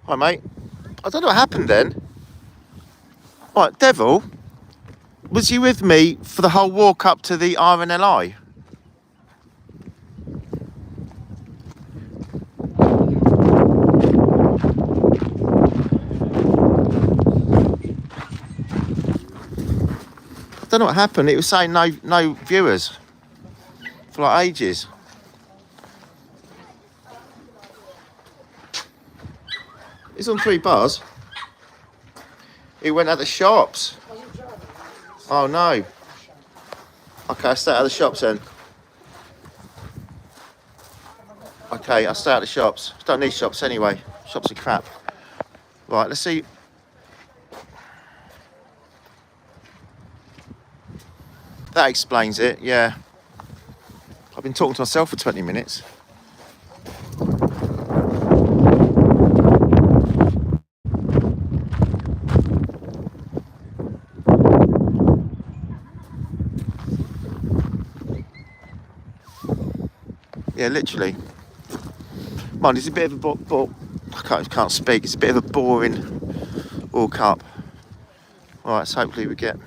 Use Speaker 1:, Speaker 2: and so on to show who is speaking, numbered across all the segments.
Speaker 1: Hi, mate. I don't know what happened then. Right, Devil, was you with me for the whole walk up to the RNLI? I don't know what happened. It was saying no viewers for like ages. It's on 3 bars. It went at the shops. Oh no. Okay, I'll stay out of the shops then. Okay, I'll stay out of the shops. Don't need shops anyway. Shops are crap. Right, let's see. That explains it, yeah. I've been talking to myself for 20 minutes. Yeah, literally. Mind, it's a bit of a I can't speak. It's a bit of a boring walk up. All right, so hopefully we get.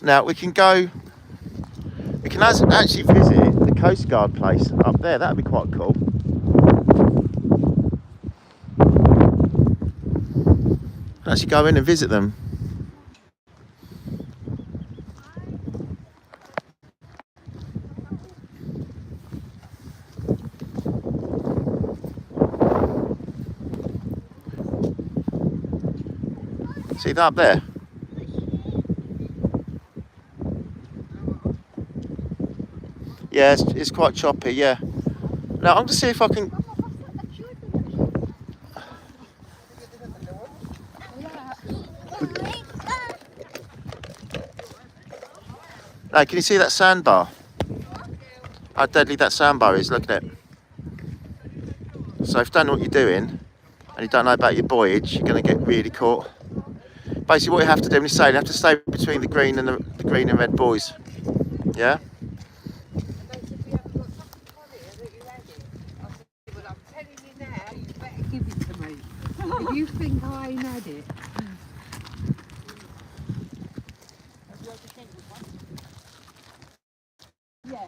Speaker 1: Now we can go. We can actually visit the Coast Guard place up there. That'd be quite cool. Actually go in and visit them. See that up there? Yeah, it's quite choppy, yeah. Now, I'm going to see if I can... Now, can you see that sandbar? How deadly that sandbar is, look at it. So if you don't know what you're doing, and you don't know about your voyage, you're going to get really caught. Basically, what you have to do when you sail, you have to stay between the green and the green and red buoys. Yeah?
Speaker 2: You think I ain't had it? Yeah.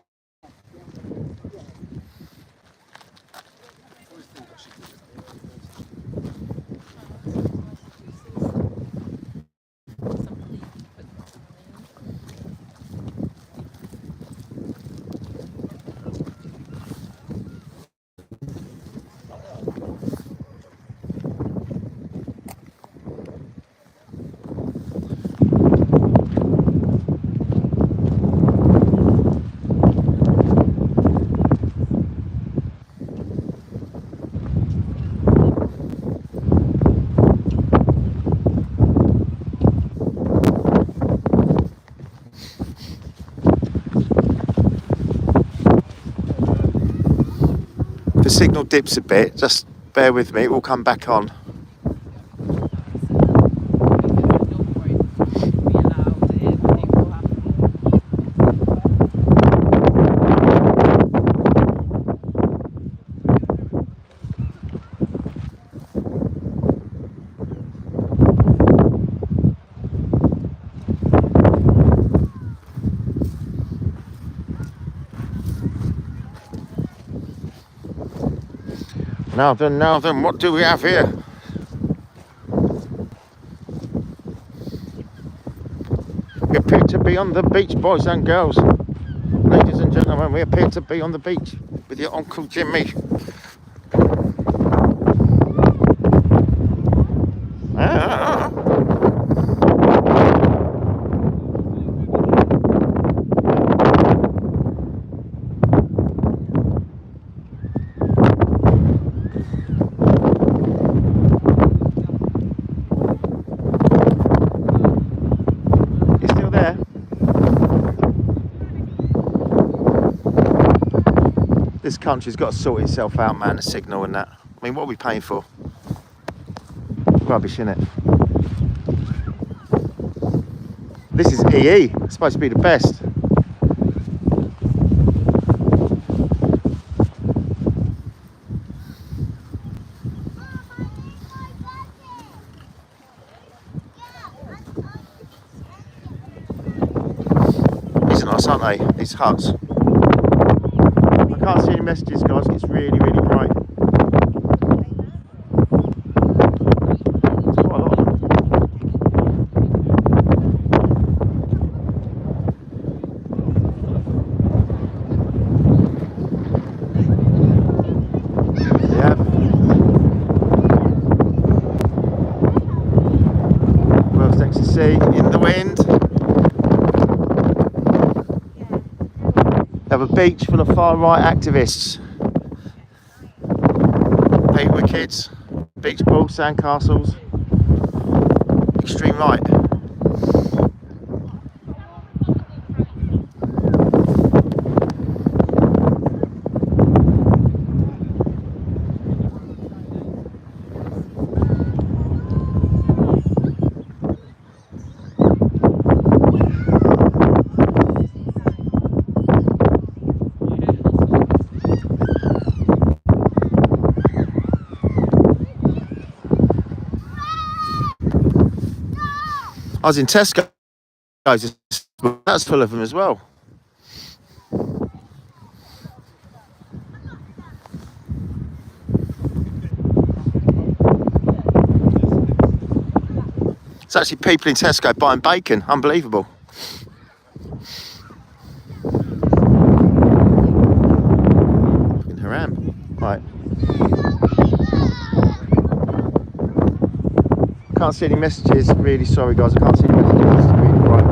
Speaker 1: The signal dips a bit, just bear with me, it will come back on. Now then, what do we have here? We appear to be on the beach, boys and girls. Ladies and gentlemen, we appear to be on the beach with your Uncle Jimmy. This country's got to sort itself out, man, the signal and that. I mean, what are we paying for? Rubbish, innit? This is EE. It's supposed to be the best. aren't they? These huts. I can't see any messages, guys. It's really, really bright. It's quite a lot of them. Yeah. What else next to see? In the wind. Have a beach full of far right activists. People with kids, beach balls, sandcastles, extreme right. I was in Tesco, that's full of them as well. It's actually people in Tesco buying bacon, unbelievable. Fucking haram. Right. Can't see any messages, really sorry guys, I can't see any messages, it's really bright.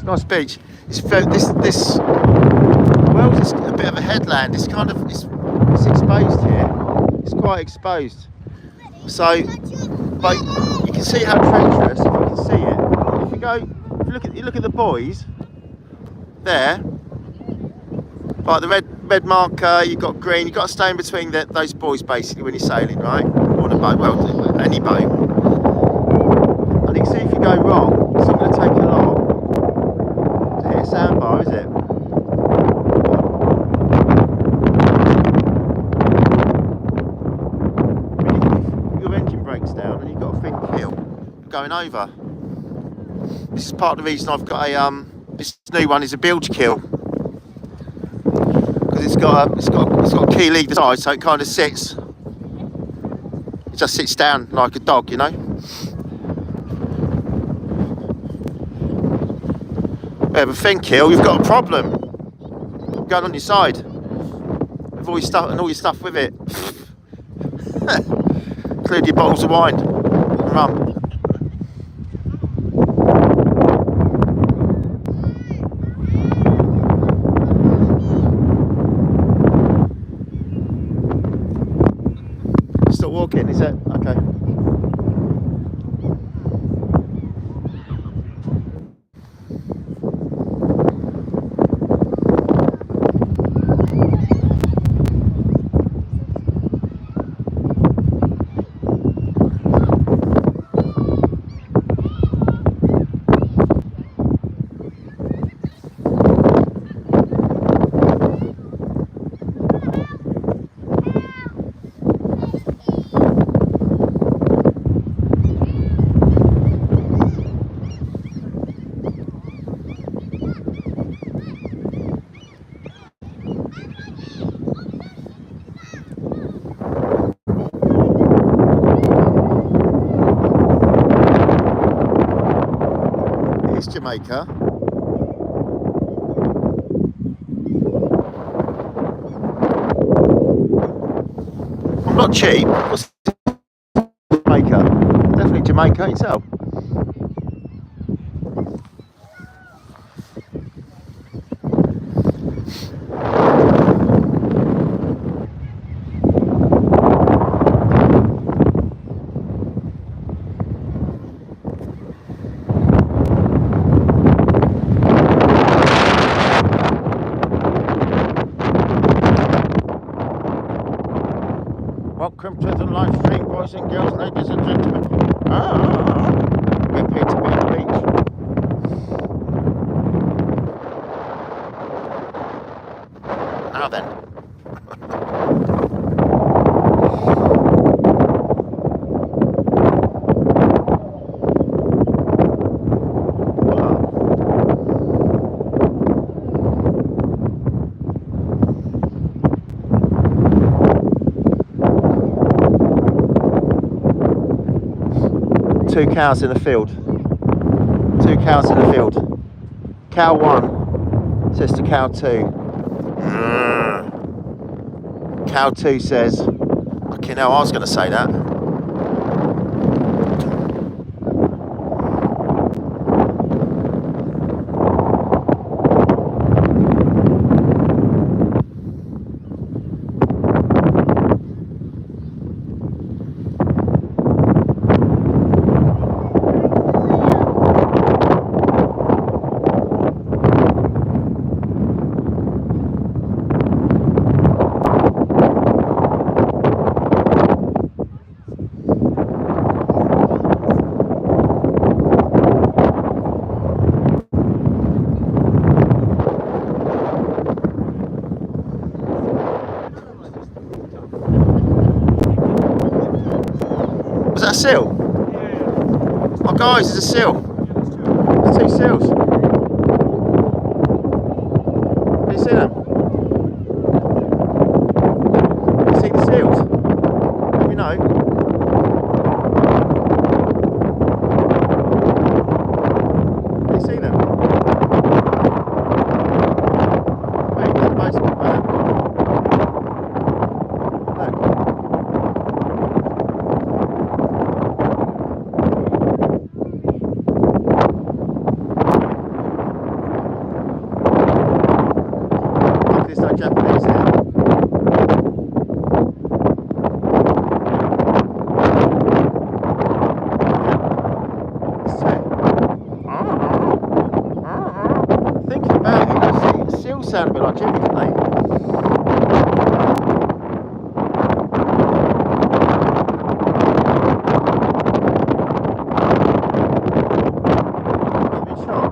Speaker 1: Nice beach. It's this well, it's a bit of a headland. It's kind of it's exposed here. It's quite exposed. So, but you can see how treacherous. If you can see it, if you look at the buoys there, like the red marker. You've got green. You've got to stay in between those buoys basically when you're sailing, right? Or the boat, well, any boat. And you can see if you go wrong, it's not going to take you long. Sandbar, is it? I mean, if your engine breaks down and you've got a thin keel going over. This is part of the reason I've got a this new one is a bilge keel because it's got a keel either side, so it kind of sits. It just sits down like a dog, you know. Have a thin keel, you've got a problem going on your side with all your stuff and all your stuff with it, including your bottles of wine and rum. Still walking, is it? Okay. Jamaica. I'm not cheap. What's Jamaica? Definitely Jamaica itself. welcome to the live stream, boys and girls, ladies and gentlemen. We appear to be on the beach. Now then. Two cows in the field. Two cows in the field. Cow 1 says to cow 2. Cow 2 says, okay, now I was going to say that. Was that a seal? Oh guys, there's a seal. There's 2 seals. Can you see them? Can you see the seals? Let me know. Can you see them? Wait, there's a baseball bat. Look. There's no Japanese here. Thinking about it, the seals sound a bit like Jimmy, don't they? I've been shot.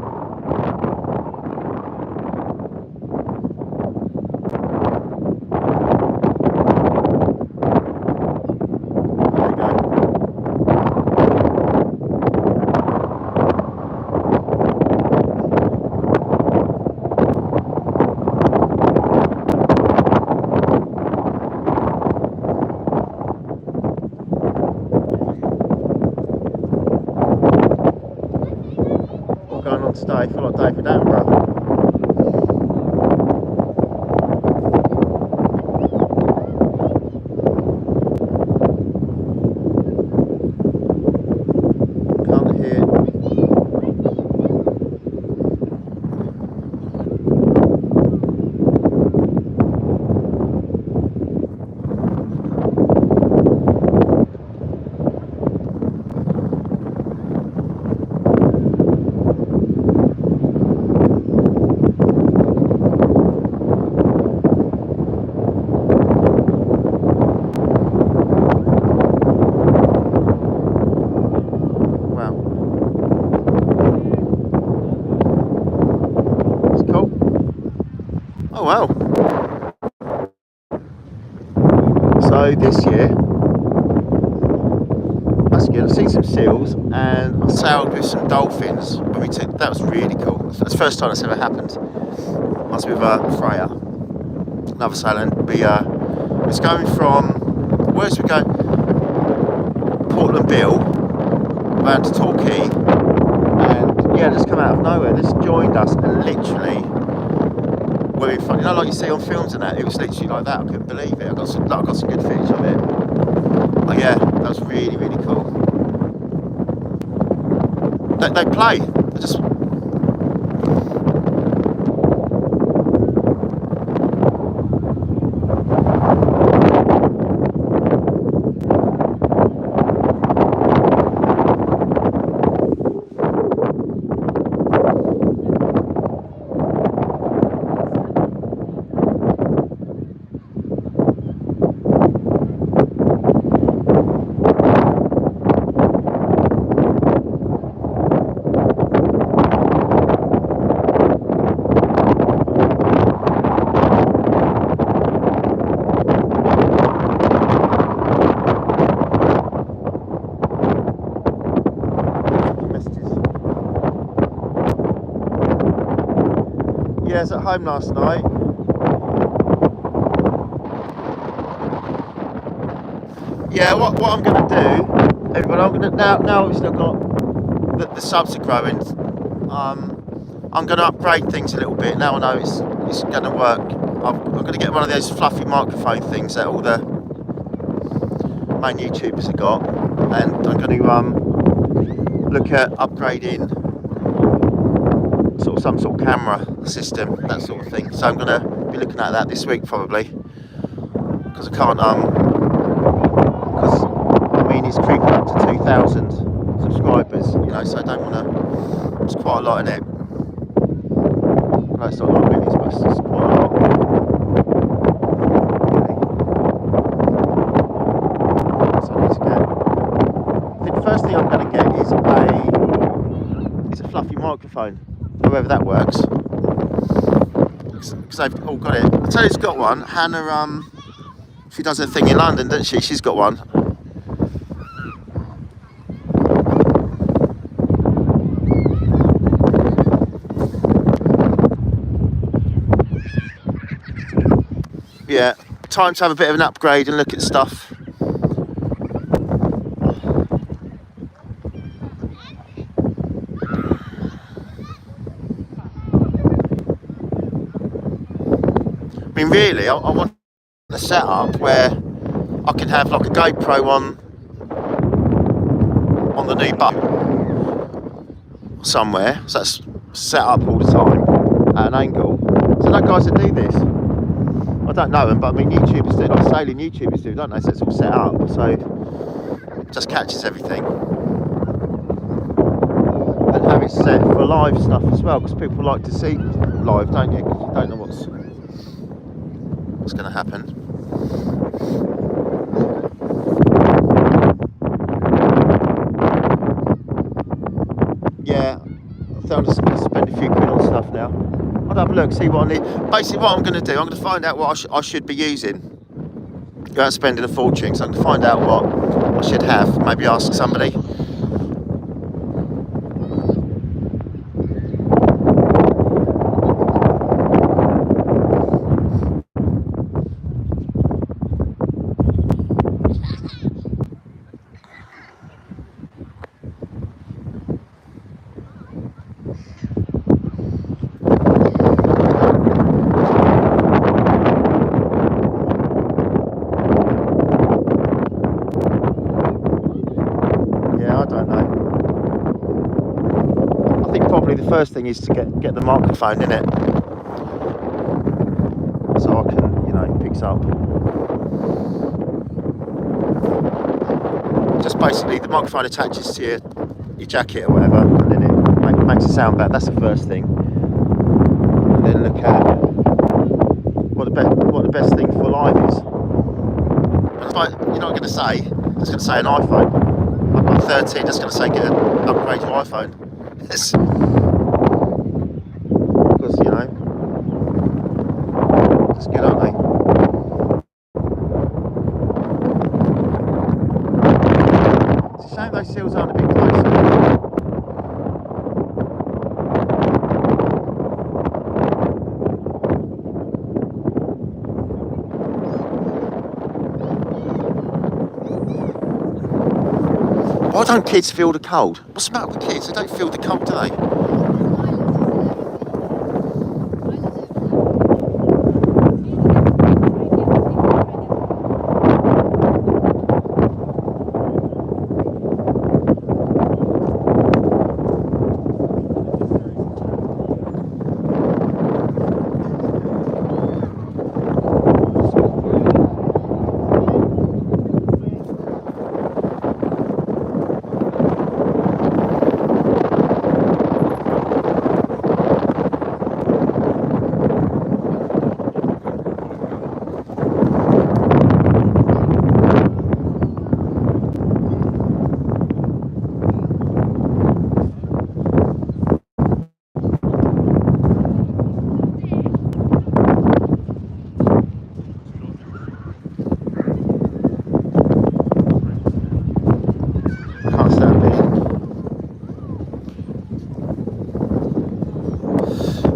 Speaker 1: Going on today, I feel like David Attenborough. Can't hear. Oh wow. So this year, that's good. I've seen some seals and I sailed with some dolphins when we took, that was really cool. That's the first time that's ever happened. I was with Freya, another sailor, and we was going from, where's we go? Portland Bill, round to Torquay, and yeah, just come out of nowhere. This joined us and literally, really fun. You know, like you see on films and that, it was literally like that. I couldn't believe it. I got some good footage of it. But yeah, that was really, really cool. They play. They just. Yeah, I was at home last night. Yeah, what I'm going to do, everyone, I'm going to now obviously I've got the subs are growing. I'm going to upgrade things a little bit. Now I know it's going to work. I'm going to get one of those fluffy microphone things that all the main YouTubers have got, and I'm going to look at upgrading sort of some sort of camera system, that sort of thing. So I'm going to be looking at that this week probably, because I can't because I mean it's creeping up to 2,000 subscribers, you know, so I don't want to. It's quite a lot in it. No, it's not like millions, but it's quite a lot. So I need to get. I think the first thing I'm going to get is a fluffy microphone, however that works. Because they've all got it. I tell you, who's got one. Hannah. She does her thing in London, doesn't she? She's got one. Yeah, time to have a bit of an upgrade and look at stuff. I mean, really, I want a setup where I can have like a GoPro on the new boat somewhere, so that's set up all the time at an angle. So that guys that do this, I don't know them, but I mean YouTubers do, like sailing YouTubers do, don't they? So it's all set up, so it just catches everything. And have it set for live stuff as well, because people like to see live, don't you? Because you don't know what's going to happen. Yeah, I think I'm just going to spend a few quid on stuff now. I'll have a look, see what I need. Basically what I'm going to do, I'm going to find out what I should be using without spending a fortune. So I'm going to find out what I should have, maybe ask somebody. The first thing is to get the microphone in it, so I can, you know, it picks up. Just basically the microphone attaches to your jacket or whatever, and then it makes it sound better. That's the first thing. And then look at what the best thing for live is. You're not going to say, I was going to say an iPhone. I've got 13, just going to say upgrade your iPhone. Because, you know, just good, aren't they? It's a shame those seals aren't a bit closer. Why don't kids feel the cold? What's the matter with kids? They don't feel the cold, do they?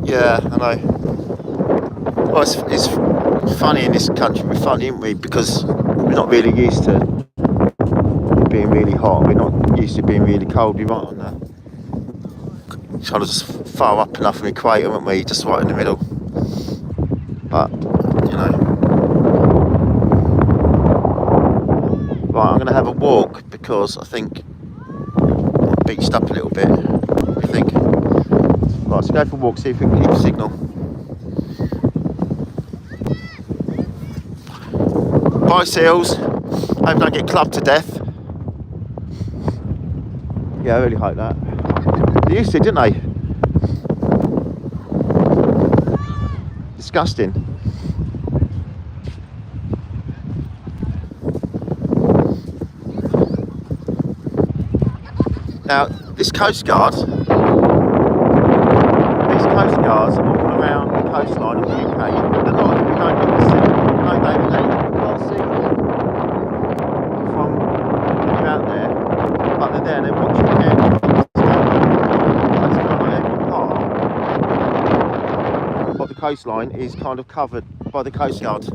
Speaker 1: Yeah, I know. Well, it's funny in this country. We're funny, aren't we? Because we're not really used to it being really hot. We're not used to being really cold. We're right on that. Trying to just far up enough from the equator, aren't we? Just right in the middle. But, you know. Right, I'm going to have a walk because I think I'm beached up a little bit. What do you think? Right, so go for a walk, see if we can keep a signal. Bye, seals. Hope I don't get clubbed to death. Yeah, I really hope that. They used to, didn't they? Disgusting. Now, this Coast Guard, these Coast Guards are all around the coastline of the UK. They're not, you don't get to see, no, they can't see from when you're out there, but they're there, they're watching everything that's going on. That's kind of every part of the coastline is kind of covered by the Coast Guard.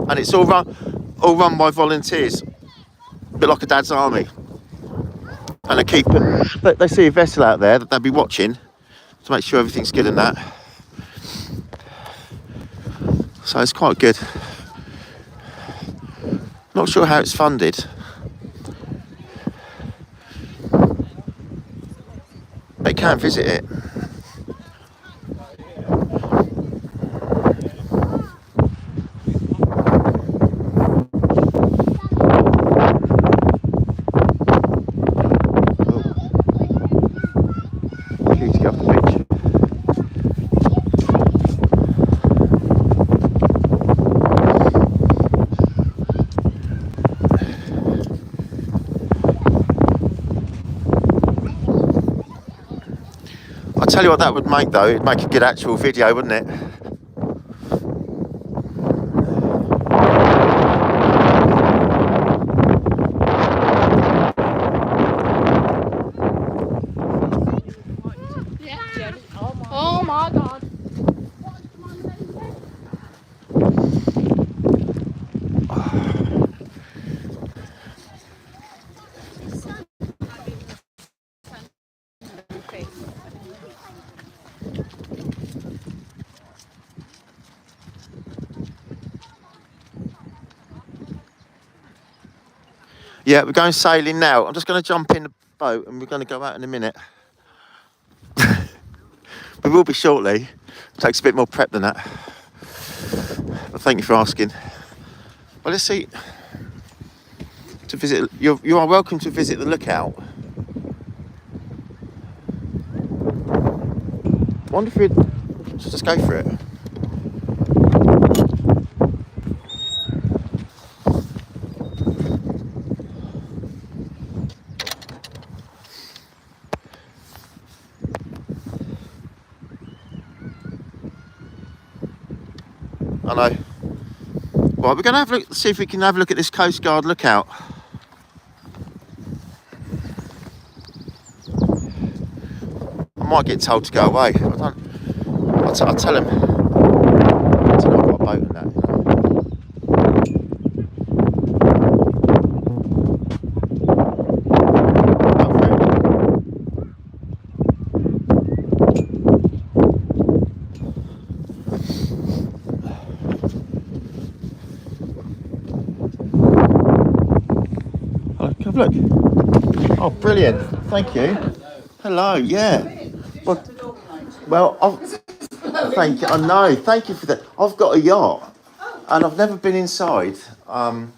Speaker 1: And it's all run by volunteers, a bit like a dad's army. And they see a vessel out there that they'll be watching to make sure everything's good and that. So it's quite good. Not sure how it's funded. But you can visit it. I'll tell you what that would make though, it'd make a good actual video, wouldn't it?
Speaker 3: Oh my God.
Speaker 1: Yeah, we're going sailing now. I'm just going to jump in the boat and we're going to go out in a minute. We will be shortly. It takes a bit more prep than that. But thank you for asking. Well, let's see. To visit, you are welcome to visit the lookout. Wonder if we'd just go for it. I know. Right, we're going to have a look, see if we can have a look at this Coast Guard lookout. I might get told to go away. I'll tell him. I've got a boat and that. Look. Oh, brilliant. Thank you. Hello, yeah. Well, thank you. I know. Thank you for that. I've got a yacht and I've never been inside one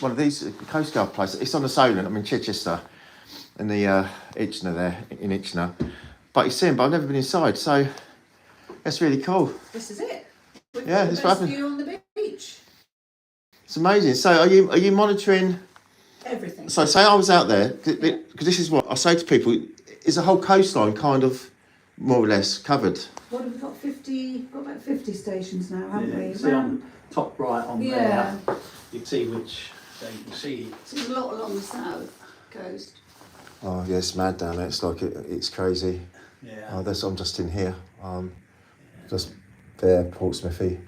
Speaker 1: of these Coast Guard places. It's on the Solent. I'm in Chichester in the Itchenor there, in Itchenor. But you've seen, but I've never been inside, so that's really cool.
Speaker 2: This is it.
Speaker 1: Yeah, this is what happened.
Speaker 2: View on the beach.
Speaker 1: It's amazing. So are you monitoring...
Speaker 2: Everything.
Speaker 1: So say I was out there, because this is what I say to people, is the whole coastline kind of more or less covered?
Speaker 2: What have we got? 50, got about 50 stations now, haven't we?
Speaker 4: See on top right on there, you can see which, so you can see.
Speaker 2: So there's a lot along the south coast.
Speaker 1: Oh yeah, it's mad down there, it's like, it's crazy.
Speaker 4: Yeah.
Speaker 1: I'm just in here. just there, Portsmouthy.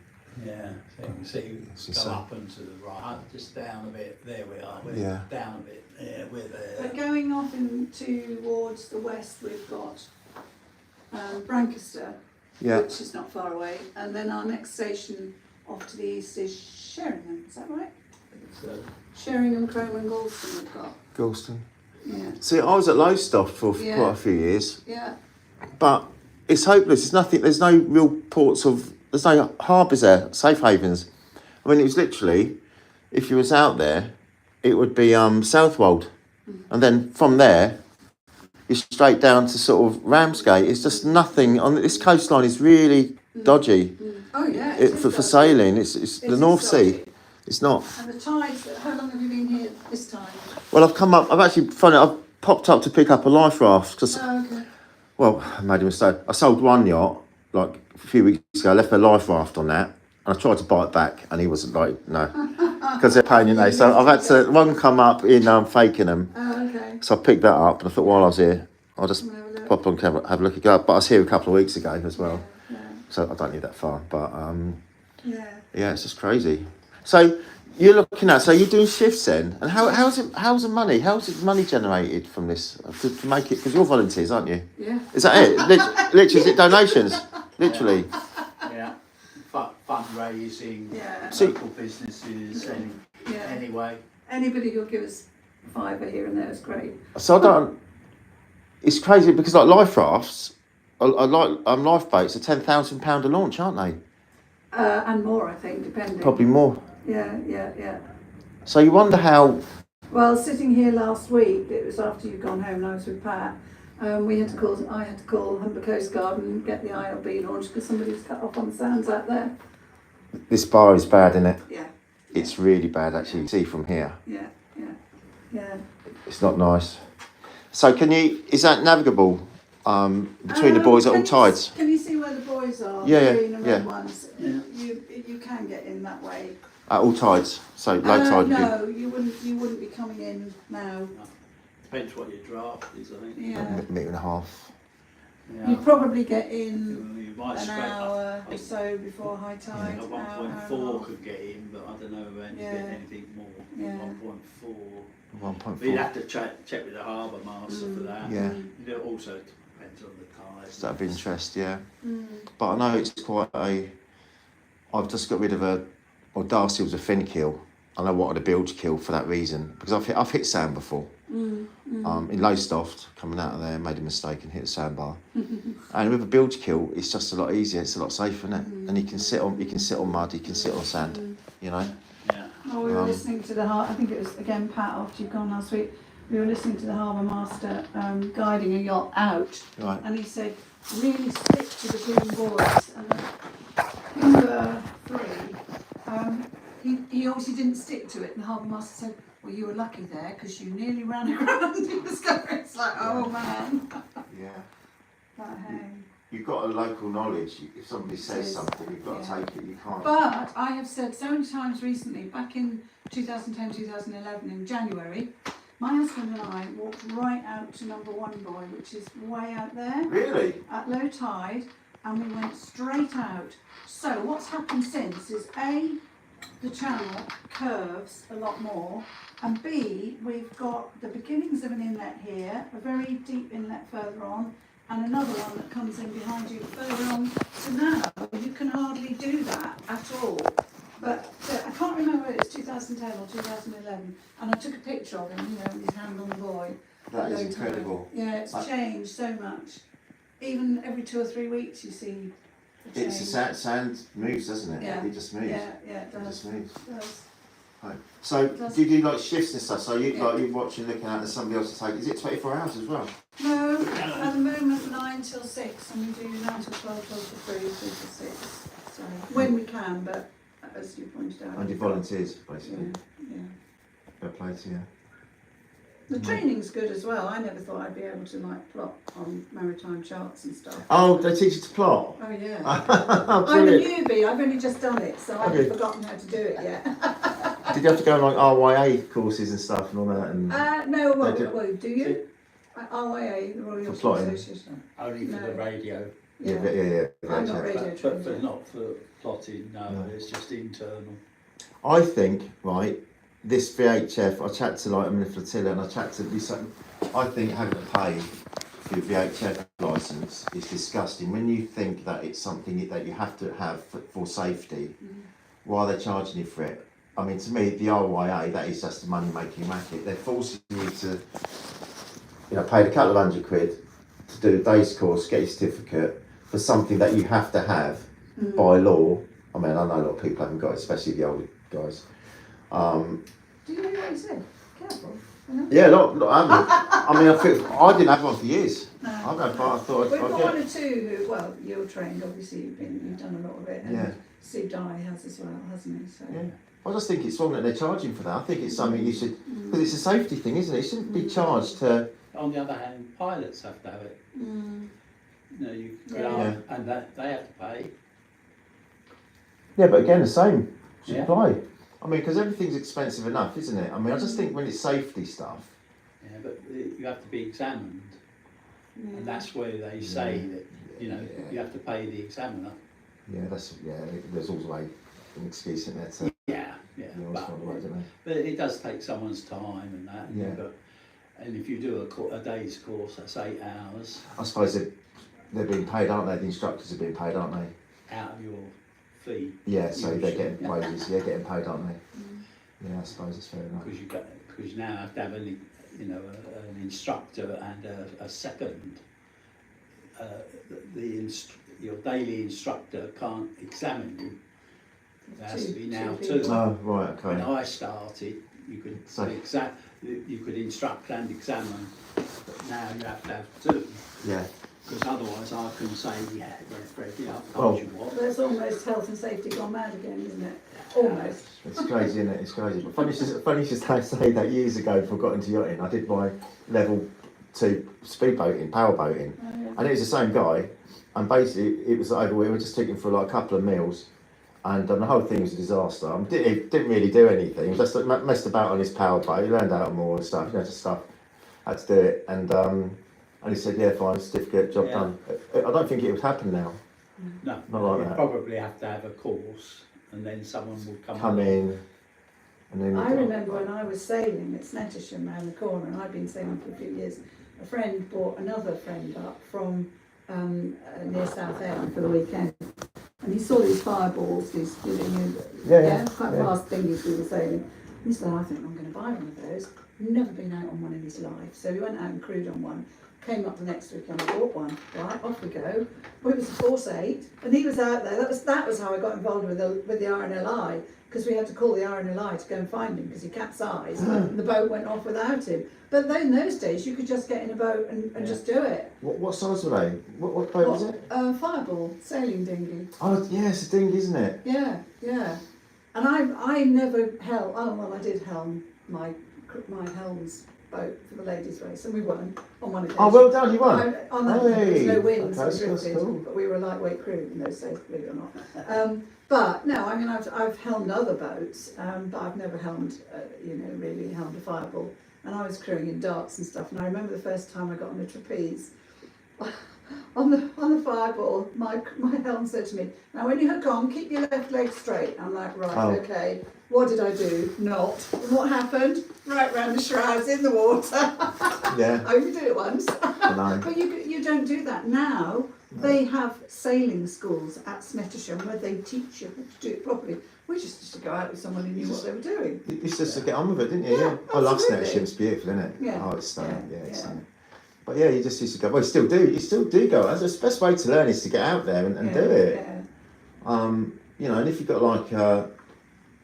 Speaker 4: Yeah, so you can see
Speaker 1: It's
Speaker 4: go
Speaker 1: insane.
Speaker 4: up and to the right, just down a bit. There we are. We're
Speaker 1: Yeah.
Speaker 4: down a bit. Yeah, we're there.
Speaker 2: But going off towards the west, we've got Brancaster,
Speaker 1: Yeah.
Speaker 2: which is not far away, and then our next station off to the east is Sheringham. Is that right?
Speaker 4: So,
Speaker 2: Sheringham, Crome, and Galston. We've got.
Speaker 1: Galston.
Speaker 2: Yeah.
Speaker 1: See, I was at Lowestoft for
Speaker 2: Yeah.
Speaker 1: quite a few years,
Speaker 2: Yeah.
Speaker 1: but it's hopeless. There's nothing. There's no real ports of. There's no harbours there, safe havens. I mean, it was literally, if you was out there, it would be Southwold, and then from there, you're straight down to sort of Ramsgate. It's just nothing on this coastline. Is really dodgy.
Speaker 2: Oh yeah.
Speaker 1: For sailing. It's the
Speaker 2: is
Speaker 1: North Sea.
Speaker 2: dodgy.
Speaker 1: It's not.
Speaker 2: And the tides. How long have you been here this time?
Speaker 1: Well, I've actually funny. I've popped up to pick up a life raft because.
Speaker 2: Oh, okay.
Speaker 1: Well, I made a mistake. I sold one yacht like a few weeks ago. I left a life raft on that, and I tried to buy it back, and he wasn't like no, because they're paying you. So I've had to one come up in Fakenham.
Speaker 2: Oh, okay.
Speaker 1: So I picked that up, and I thought while I was here, I'll just
Speaker 2: Have a look.
Speaker 1: pop on have a look at it. But I was here a couple of weeks ago as well,
Speaker 2: Yeah.
Speaker 1: so I don't need that far. But
Speaker 2: Yeah.
Speaker 1: yeah, it's just crazy. So you're looking at, so you're doing shifts then, and how's the money generated from this to make it? Because you're volunteers, aren't you?
Speaker 2: Yeah.
Speaker 1: Is that it? Literally, is it donations? Literally.
Speaker 4: yeah. Fundraising,
Speaker 2: Yeah.
Speaker 1: So-
Speaker 4: local businesses,
Speaker 2: Yeah.
Speaker 4: anyway.
Speaker 2: Anybody who'll give us £5 here and there is great.
Speaker 1: So I don't. It's crazy because like life rafts, lifeboats are £10,000 a launch, aren't they?
Speaker 2: And more, I think, depending.
Speaker 1: Probably more.
Speaker 2: Yeah.
Speaker 1: So you wonder how.
Speaker 2: Well, sitting here last week, it was after you'd gone home and I was with Pat, I had to call Humber Coast Guard and get the ILB launched because somebody was cut off on the sands out there.
Speaker 1: This bar is bad, isn't it?
Speaker 2: Yeah.
Speaker 1: It's really bad actually. You see from here.
Speaker 2: Yeah.
Speaker 1: It's not nice. So is that navigable between the boys at all tides?
Speaker 2: Can you see where the boys are?
Speaker 1: Yeah,
Speaker 2: The green and red
Speaker 1: yeah.
Speaker 2: ones.
Speaker 4: Yeah.
Speaker 2: You can get in that way.
Speaker 1: At all tides. So low tide.
Speaker 2: No, you wouldn't be coming in now.
Speaker 4: Depends what your draft is, I think.
Speaker 2: Yeah.
Speaker 1: Metre and a half.
Speaker 4: Yeah.
Speaker 2: You'd probably get in
Speaker 4: You might
Speaker 2: an
Speaker 4: scrape
Speaker 2: hour
Speaker 4: up.
Speaker 2: or so before high
Speaker 4: I
Speaker 2: tide.
Speaker 4: think
Speaker 2: hour and a
Speaker 4: 1.4
Speaker 2: half.
Speaker 4: could get in, but I don't know when you
Speaker 2: Yeah.
Speaker 4: get anything more.
Speaker 2: Yeah.
Speaker 4: 1.4.
Speaker 1: 1.4.
Speaker 4: But you'd have to check with the harbour master for that.
Speaker 1: Yeah.
Speaker 4: It also depends on the tides.
Speaker 1: Is that of interest? Yeah.
Speaker 2: Mm.
Speaker 1: But I know it's quite a. I've just got rid of Darcy was a fin kill. And I wanted a bilge kill for that reason because I've hit sand before. In Lowestoft, coming out of there, made a mistake and hit a sandbar. And with a bilge kill, it's just a lot easier. It's a lot safer, isn't it? And you can sit on mud, you can sit on sand. You know.
Speaker 4: Yeah.
Speaker 2: Oh, we were listening to I think it was again Pat after you'd gone last week. We were listening to the harbour master guiding a yacht out,
Speaker 1: Right.
Speaker 2: and he said, "Really stick to the green boards." And number 3, he obviously didn't stick to it. And the harbour master said, "Well, you were lucky there because you nearly ran around." It's like, oh man.
Speaker 1: Yeah.
Speaker 2: But hey.
Speaker 1: You've got a local knowledge. If somebody says
Speaker 2: Yes.
Speaker 1: something, you've got to
Speaker 2: Yeah.
Speaker 1: take it. You can't.
Speaker 2: But I have said so many times recently, back in 2010, 2011 in January, my husband and I walked right out to number 1 buoy, which is way out there
Speaker 1: Really?
Speaker 2: at low tide, and we went straight out. So what's happened since is A, the channel curves a lot more, and B, we've got the beginnings of an inlet here, a very deep inlet further on, and another one that comes in behind you further on. So now you can hardly do that at all. But I can't remember whether it's 2010 or 2011, and I took a picture of him, with his hand on the buoy.
Speaker 1: That is
Speaker 2: Low tide.
Speaker 1: incredible.
Speaker 2: Yeah, it's changed so much. Even every 2 or 3 weeks you see a change.
Speaker 1: It's the sand moves, doesn't it?
Speaker 2: Yeah.
Speaker 1: It just moves.
Speaker 2: Yeah, it
Speaker 1: It
Speaker 2: does.
Speaker 1: just moves.
Speaker 2: It does.
Speaker 1: Right. So do you do like shifts and stuff? So
Speaker 2: Yeah.
Speaker 1: you're watching, looking at, and somebody else to take. Is it 24 hours as well?
Speaker 2: No, at the moment 9 till 6, and we do 9 till 12, 12 till 3, 3 till 6. So when we can, but as you pointed out.
Speaker 1: And your volunteers, basically.
Speaker 2: Yeah.
Speaker 1: Fair play to you.
Speaker 2: The training's good as well. I never thought I'd be able to plot on maritime charts and stuff.
Speaker 1: Oh, they teach you to plot.
Speaker 2: Oh yeah.
Speaker 1: Oh,
Speaker 2: I'm a
Speaker 1: brilliant.
Speaker 2: newbie. I've only just done it, so
Speaker 1: Okay.
Speaker 2: I've forgotten how to do it yet.
Speaker 1: Did you have to go on like RYA courses and stuff and all that? And
Speaker 2: No,
Speaker 1: They do-
Speaker 2: do you? RYA, the Royal
Speaker 1: For
Speaker 2: Yacht
Speaker 1: plotting.
Speaker 2: Association.
Speaker 4: Only for
Speaker 2: No.
Speaker 4: the radio.
Speaker 2: I'm not radio
Speaker 4: But
Speaker 2: trained.
Speaker 4: for
Speaker 2: yet.
Speaker 4: not for plotting, no, it's just internal.
Speaker 1: I think, right, this VHF, I chat to like, I'm in a flotilla and I chat to this, I think having to pay for your VHF licence is disgusting. When you think that it's something that you have to have for safety, why are they charging you for it? I mean, to me, the RYA, that is just a money-making racket. They're forcing you to, pay a couple of £100 to do a day's course, get your certificate for something that you have to have by law. I mean, I know a lot of people haven't got it, especially the older guys.
Speaker 2: Do you know what he said? Careful.
Speaker 1: Yeah, I mean, I didn't have one for years.
Speaker 2: No.
Speaker 1: I've had, but I thought
Speaker 2: We've got
Speaker 1: I'd
Speaker 2: one
Speaker 1: get.
Speaker 2: or two who, well, you're trained, obviously, you've done a lot of it, and
Speaker 1: Yeah.
Speaker 2: Steve Dye has as well, hasn't he? So.
Speaker 1: Yeah. I just think it's wrong that they're charging for that. I think it's something you should, because it's a safety thing, isn't it? It shouldn't be charged to.
Speaker 4: On the other hand, pilots have to have it.
Speaker 2: Mm.
Speaker 4: You
Speaker 2: Yeah.
Speaker 4: go and that they have to pay.
Speaker 1: Yeah, but again, the same should
Speaker 4: Yeah.
Speaker 1: apply. I mean, because everything's expensive enough, isn't it? I mean, I just think when it's safety stuff.
Speaker 4: Yeah, but you have to be examined,
Speaker 2: Yeah.
Speaker 4: and that's where they say that you have to pay the examiner.
Speaker 1: Yeah, there's always an excuse in there to.
Speaker 4: Yeah,
Speaker 1: You always find a way, don't they?
Speaker 4: but it does take someone's time and that.
Speaker 1: Yeah.
Speaker 4: And if you do a day's course, that's 8 hours
Speaker 1: I suppose they're being paid, aren't they? The instructors are being paid, aren't they?
Speaker 4: out of your fee.
Speaker 1: Yeah, so they're getting
Speaker 4: Yeah.
Speaker 1: wages. Yeah, getting paid, aren't they? Yeah, I suppose it's fair enough.
Speaker 4: Because you now have to have an instructor and a second. Your daily instructor can't examine you. There has to be now two.
Speaker 1: Oh, right,
Speaker 4: When
Speaker 1: okay.
Speaker 4: I started, you could you could instruct and examine, but now you have to have two.
Speaker 1: Yeah.
Speaker 4: Because otherwise I can say, yeah, Fred, I've
Speaker 1: Well-
Speaker 4: told you what.
Speaker 2: That's almost health and safety gone mad again, isn't it? Almost.
Speaker 1: It's crazy, isn't it? It's crazy. But funny to say that years ago, before I got into yachting, I did my level 2 speedboating, powerboating.
Speaker 2: Oh, yeah.
Speaker 1: And it was the same guy. And basically, it was over, we were just taking for like a couple of meals. And the whole thing was a disaster. He didn't really do anything. He just messed about on his powerboat. He learned out more and stuff, just stuff. Had to do it. And he said, yeah, fine, certificate, job done. I don't think it would happen now.
Speaker 4: No,
Speaker 1: Not like
Speaker 4: you
Speaker 1: that.
Speaker 4: probably have to have a course, and then someone will come
Speaker 1: Come
Speaker 4: along.
Speaker 1: in. And then
Speaker 2: I remember when I was sailing at Snettisham around the corner, and I'd been sailing for a few years, a friend brought another friend up from near Southend for the weekend. And he saw these fireballs, these quite fast thingies we were sailing. And he said, I think I'm going to buy one of those. Never been out on one in his life. So we went out and crewed on one. Came up the next week and I bought one. Right, off we go. Well, it was a Force 8, and he was out there. That was how I got involved with the RNLI, because we had to call the RNLI to go and find him because he capsized. And the boat went off without him. But then in those days, you could just get in a boat and just do it.
Speaker 1: What size were they? What boat was it?
Speaker 2: Fireball, sailing dinghy.
Speaker 1: Oh, yeah, it's a dinghy, isn't it?
Speaker 2: Yeah, yeah. And I never I did helm my helm's boat for the ladies' race, and we won on one occasion.
Speaker 1: Oh, well done, you won.
Speaker 2: There was no winds,
Speaker 1: Okay,
Speaker 2: we
Speaker 1: so that's
Speaker 2: drifted,
Speaker 1: cool.
Speaker 2: but we were a lightweight crew in those days, believe it or not. But no, I mean, I've helmed other boats, but I've never helmed, really helmed a fireball. And I was crewing in darts and stuff, and I remember the first time I got on a trapeze. On the fireball, my helm said to me, now when you hook on, keep your left leg straight. I'm like, right, okay. What did I do? Not. And what happened? Right round the shrouds in the water.
Speaker 1: Yeah.
Speaker 2: I only did it once.
Speaker 1: I know.
Speaker 2: But you don't do that. Now, they have sailing schools at Snettisham where they teach you how to do it properly. We just used to go out with someone who knew what they were doing.
Speaker 1: You used to get on with it, didn't you?
Speaker 2: Yeah,
Speaker 1: I love
Speaker 2: absolutely.
Speaker 1: Snettisham, it's beautiful, isn't it?
Speaker 2: Yeah.
Speaker 1: Oh, it's stunning,
Speaker 2: Yeah,
Speaker 1: it's
Speaker 2: yeah.
Speaker 1: stunning. But yeah, you just used to go, well, you still do go. That's the best way to learn is to get out there and do it.
Speaker 2: Yeah.
Speaker 1: And if you've got like a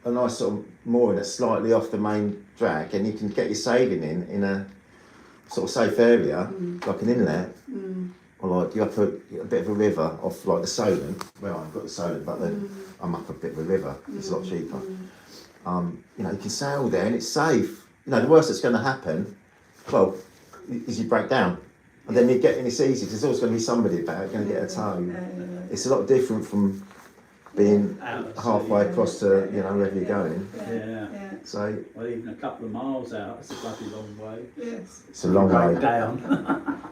Speaker 1: nice sort of mooring that's slightly off the main drag, and you can get your sailing in a sort of safe area, like an inlet, or like you up a bit of a river off like the Solent. Well, I've got the Solent, but then I'm up a bit of a river. It's a lot cheaper. You can sail there and it's safe. The worst that's going to happen, well, is you break down. And then you get in, it's easy because there's always going to be somebody about going to get a tow. It's a lot different from being halfway across to wherever you're going.
Speaker 4: Yeah.
Speaker 1: So
Speaker 4: Well, even a couple of miles out, it's a bloody long way.
Speaker 2: Yes.
Speaker 1: it's a long
Speaker 4: Break
Speaker 1: way.
Speaker 4: down.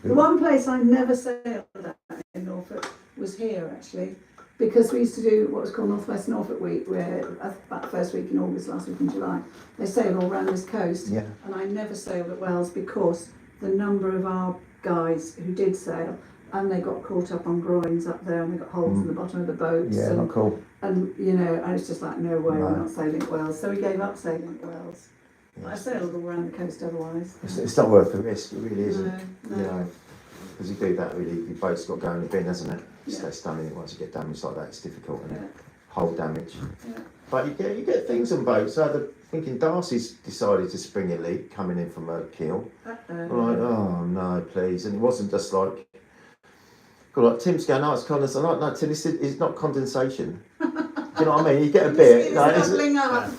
Speaker 2: The one place I never sailed at in Norfolk was here actually, because we used to do what was called North West Norfolk Week, where about the first week in August, last week in July, they sail all around this coast.
Speaker 1: Yeah.
Speaker 2: And I never sailed at Wells because the number of our guys who did sail, and they got caught up on groins up there, and they got holes in the bottom of the boats.
Speaker 1: Yeah,
Speaker 2: and,
Speaker 1: not cool.
Speaker 2: And you know, I was just like, no way,
Speaker 1: No.
Speaker 2: we're not sailing at Wells. So we gave up sailing at Wells.
Speaker 1: Yeah.
Speaker 2: I sailed all around the coast otherwise.
Speaker 1: It's not worth the risk, it really isn't.
Speaker 2: No.
Speaker 1: You know, because you do that, really, your boat's got to go in the bin, hasn't it?
Speaker 2: Yeah.
Speaker 1: Stay stunning it once you get damaged like that, it's difficult, isn't
Speaker 2: Yeah.
Speaker 1: it? Hull damage.
Speaker 2: Yeah.
Speaker 1: But you get things on boats. So thinking Darcy's decided to spring a leak coming in from a keel. I'm like, oh no, please. And it wasn't just like, Tim's going, oh, it's condensation. I'm like, no, Tim, it's not condensation. Do you know what I mean? You get a bit.
Speaker 2: Like,
Speaker 1: Like,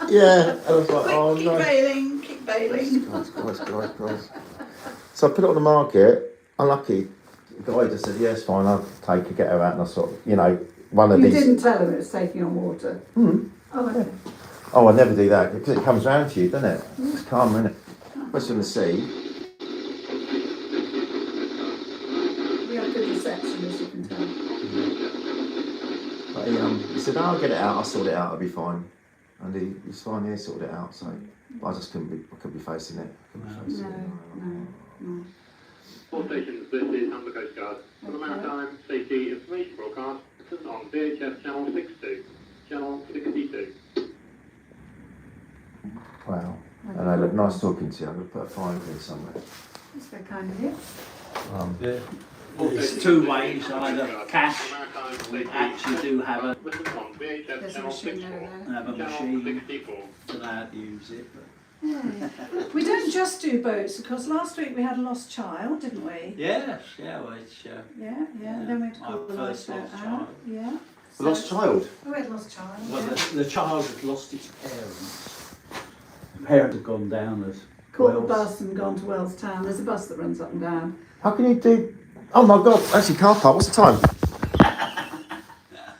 Speaker 1: yeah. And I was like, oh
Speaker 2: keep
Speaker 1: no.
Speaker 2: bailing, keep bailing.
Speaker 1: Christ. So I put it on the market. Unlucky. The guy just said, yeah, it's fine, I'll take her, get her out. And I sort of, you know, one of
Speaker 2: You
Speaker 1: these.
Speaker 2: didn't tell him it was taking on water.
Speaker 1: Hmm.
Speaker 2: Oh, okay.
Speaker 1: Oh, I never do that because it comes round to you, doesn't it? It's calm, isn't it? Especially on the sea.
Speaker 2: We have good reception, as you can tell.
Speaker 1: But he said, oh, I'll get it out, I'll sort it out, I'll be fine. And he's fine, he sorted it out, so but I just couldn't be facing it.
Speaker 2: No.
Speaker 5: All stations, this is Humber Coast Guard. For the Maritime Safety Information Broadcast, this is on VHF Channel 62. Channel 62.
Speaker 1: Wow. And I look nice talking to you. I'm going to put a fine here somewhere.
Speaker 2: That's very kind of you.
Speaker 4: There's two ways, either cash, we actually do have a
Speaker 5: This is on VHF
Speaker 2: There's a
Speaker 5: Channel
Speaker 2: machine
Speaker 5: 64.
Speaker 2: over there.
Speaker 4: have a
Speaker 5: Channel
Speaker 4: machine
Speaker 5: 64.
Speaker 4: to know how to use it. But
Speaker 2: Yeah. We don't just do boats, because last week we had a lost child, didn't we?
Speaker 4: yes, yeah, well, it's
Speaker 2: Yeah. Then we had to
Speaker 4: My
Speaker 2: call the
Speaker 4: first
Speaker 2: lifeboat
Speaker 4: lost
Speaker 2: out.
Speaker 4: child.
Speaker 2: Yeah.
Speaker 1: A lost child?
Speaker 2: Oh, we had a lost child.
Speaker 4: well,
Speaker 2: Yeah.
Speaker 4: the child had lost its parents. The parents had gone down as
Speaker 2: Caught the
Speaker 4: Wells.
Speaker 2: bus and gone to Wells Town. There's a bus that runs up and down.
Speaker 1: How can you do... Oh my God, actually car park, what's the time?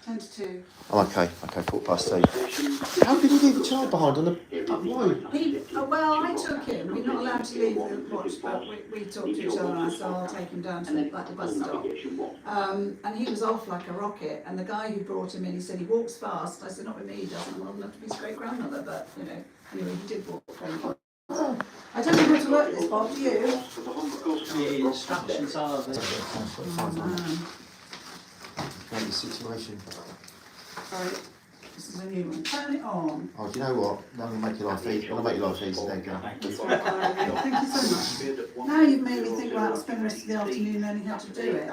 Speaker 2: 10 to 2.
Speaker 1: Oh, okay, 2:15. How can you leave a child behind on the... Why?
Speaker 2: Well, I took him. We're not allowed to leave the watch, but we talked to each other, and I said, I'll take him down to like the bus stop. And he was off like a rocket, and the guy who brought him in, he said he walks fast. I said, not with me, he doesn't. I'm old enough to be his great grandmother, but you know, anyway, he did walk very fast. I don't know how to work this, Bob, do you?
Speaker 4: The instructions are there.
Speaker 1: Great situation.
Speaker 2: Right, this is a new one. Turn it on.
Speaker 1: Oh, do you know what? I'm going to make your life easy. I'm going to make your life easy, there you go.
Speaker 4: Thank you.
Speaker 2: Thank you so much. Now you've made me think, well, I'll spend the rest of the afternoon learning how to do it.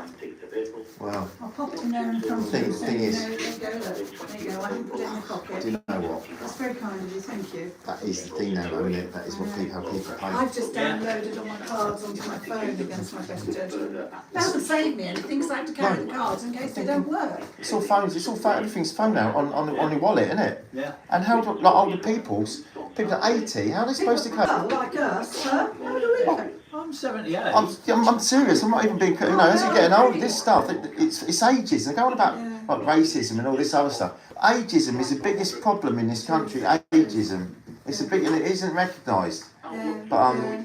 Speaker 1: Wow.
Speaker 2: I'll pop it in there in front of you.
Speaker 1: Thing is-
Speaker 2: There you go, look. There you go, I can put it in the
Speaker 1: Do
Speaker 2: pocket.
Speaker 1: you know what?
Speaker 2: That's very kind of you, thank you.
Speaker 1: That is the thing now, though, isn't it? That is what people, how people pay.
Speaker 2: I've just downloaded all my cards onto my phone against my better judgment. That doesn't save me anything, because I have to carry the cards in case they don't work.
Speaker 1: It's all phones. It's all phone. Everything's phone now on your wallet, isn't it?
Speaker 4: Yeah.
Speaker 1: And how do like older people at 80? How are they supposed to
Speaker 2: Well,
Speaker 1: cope?
Speaker 2: like us, huh? How do we cope?
Speaker 4: I'm 78.
Speaker 1: I'm serious. I'm not even being. You know, as you're getting older, this stuff it's ageism. They're going about like racism and all this other stuff. Ageism is the biggest problem in this country. Ageism. It's a big and it isn't recognised.
Speaker 2: Yeah,
Speaker 1: But
Speaker 2: yeah.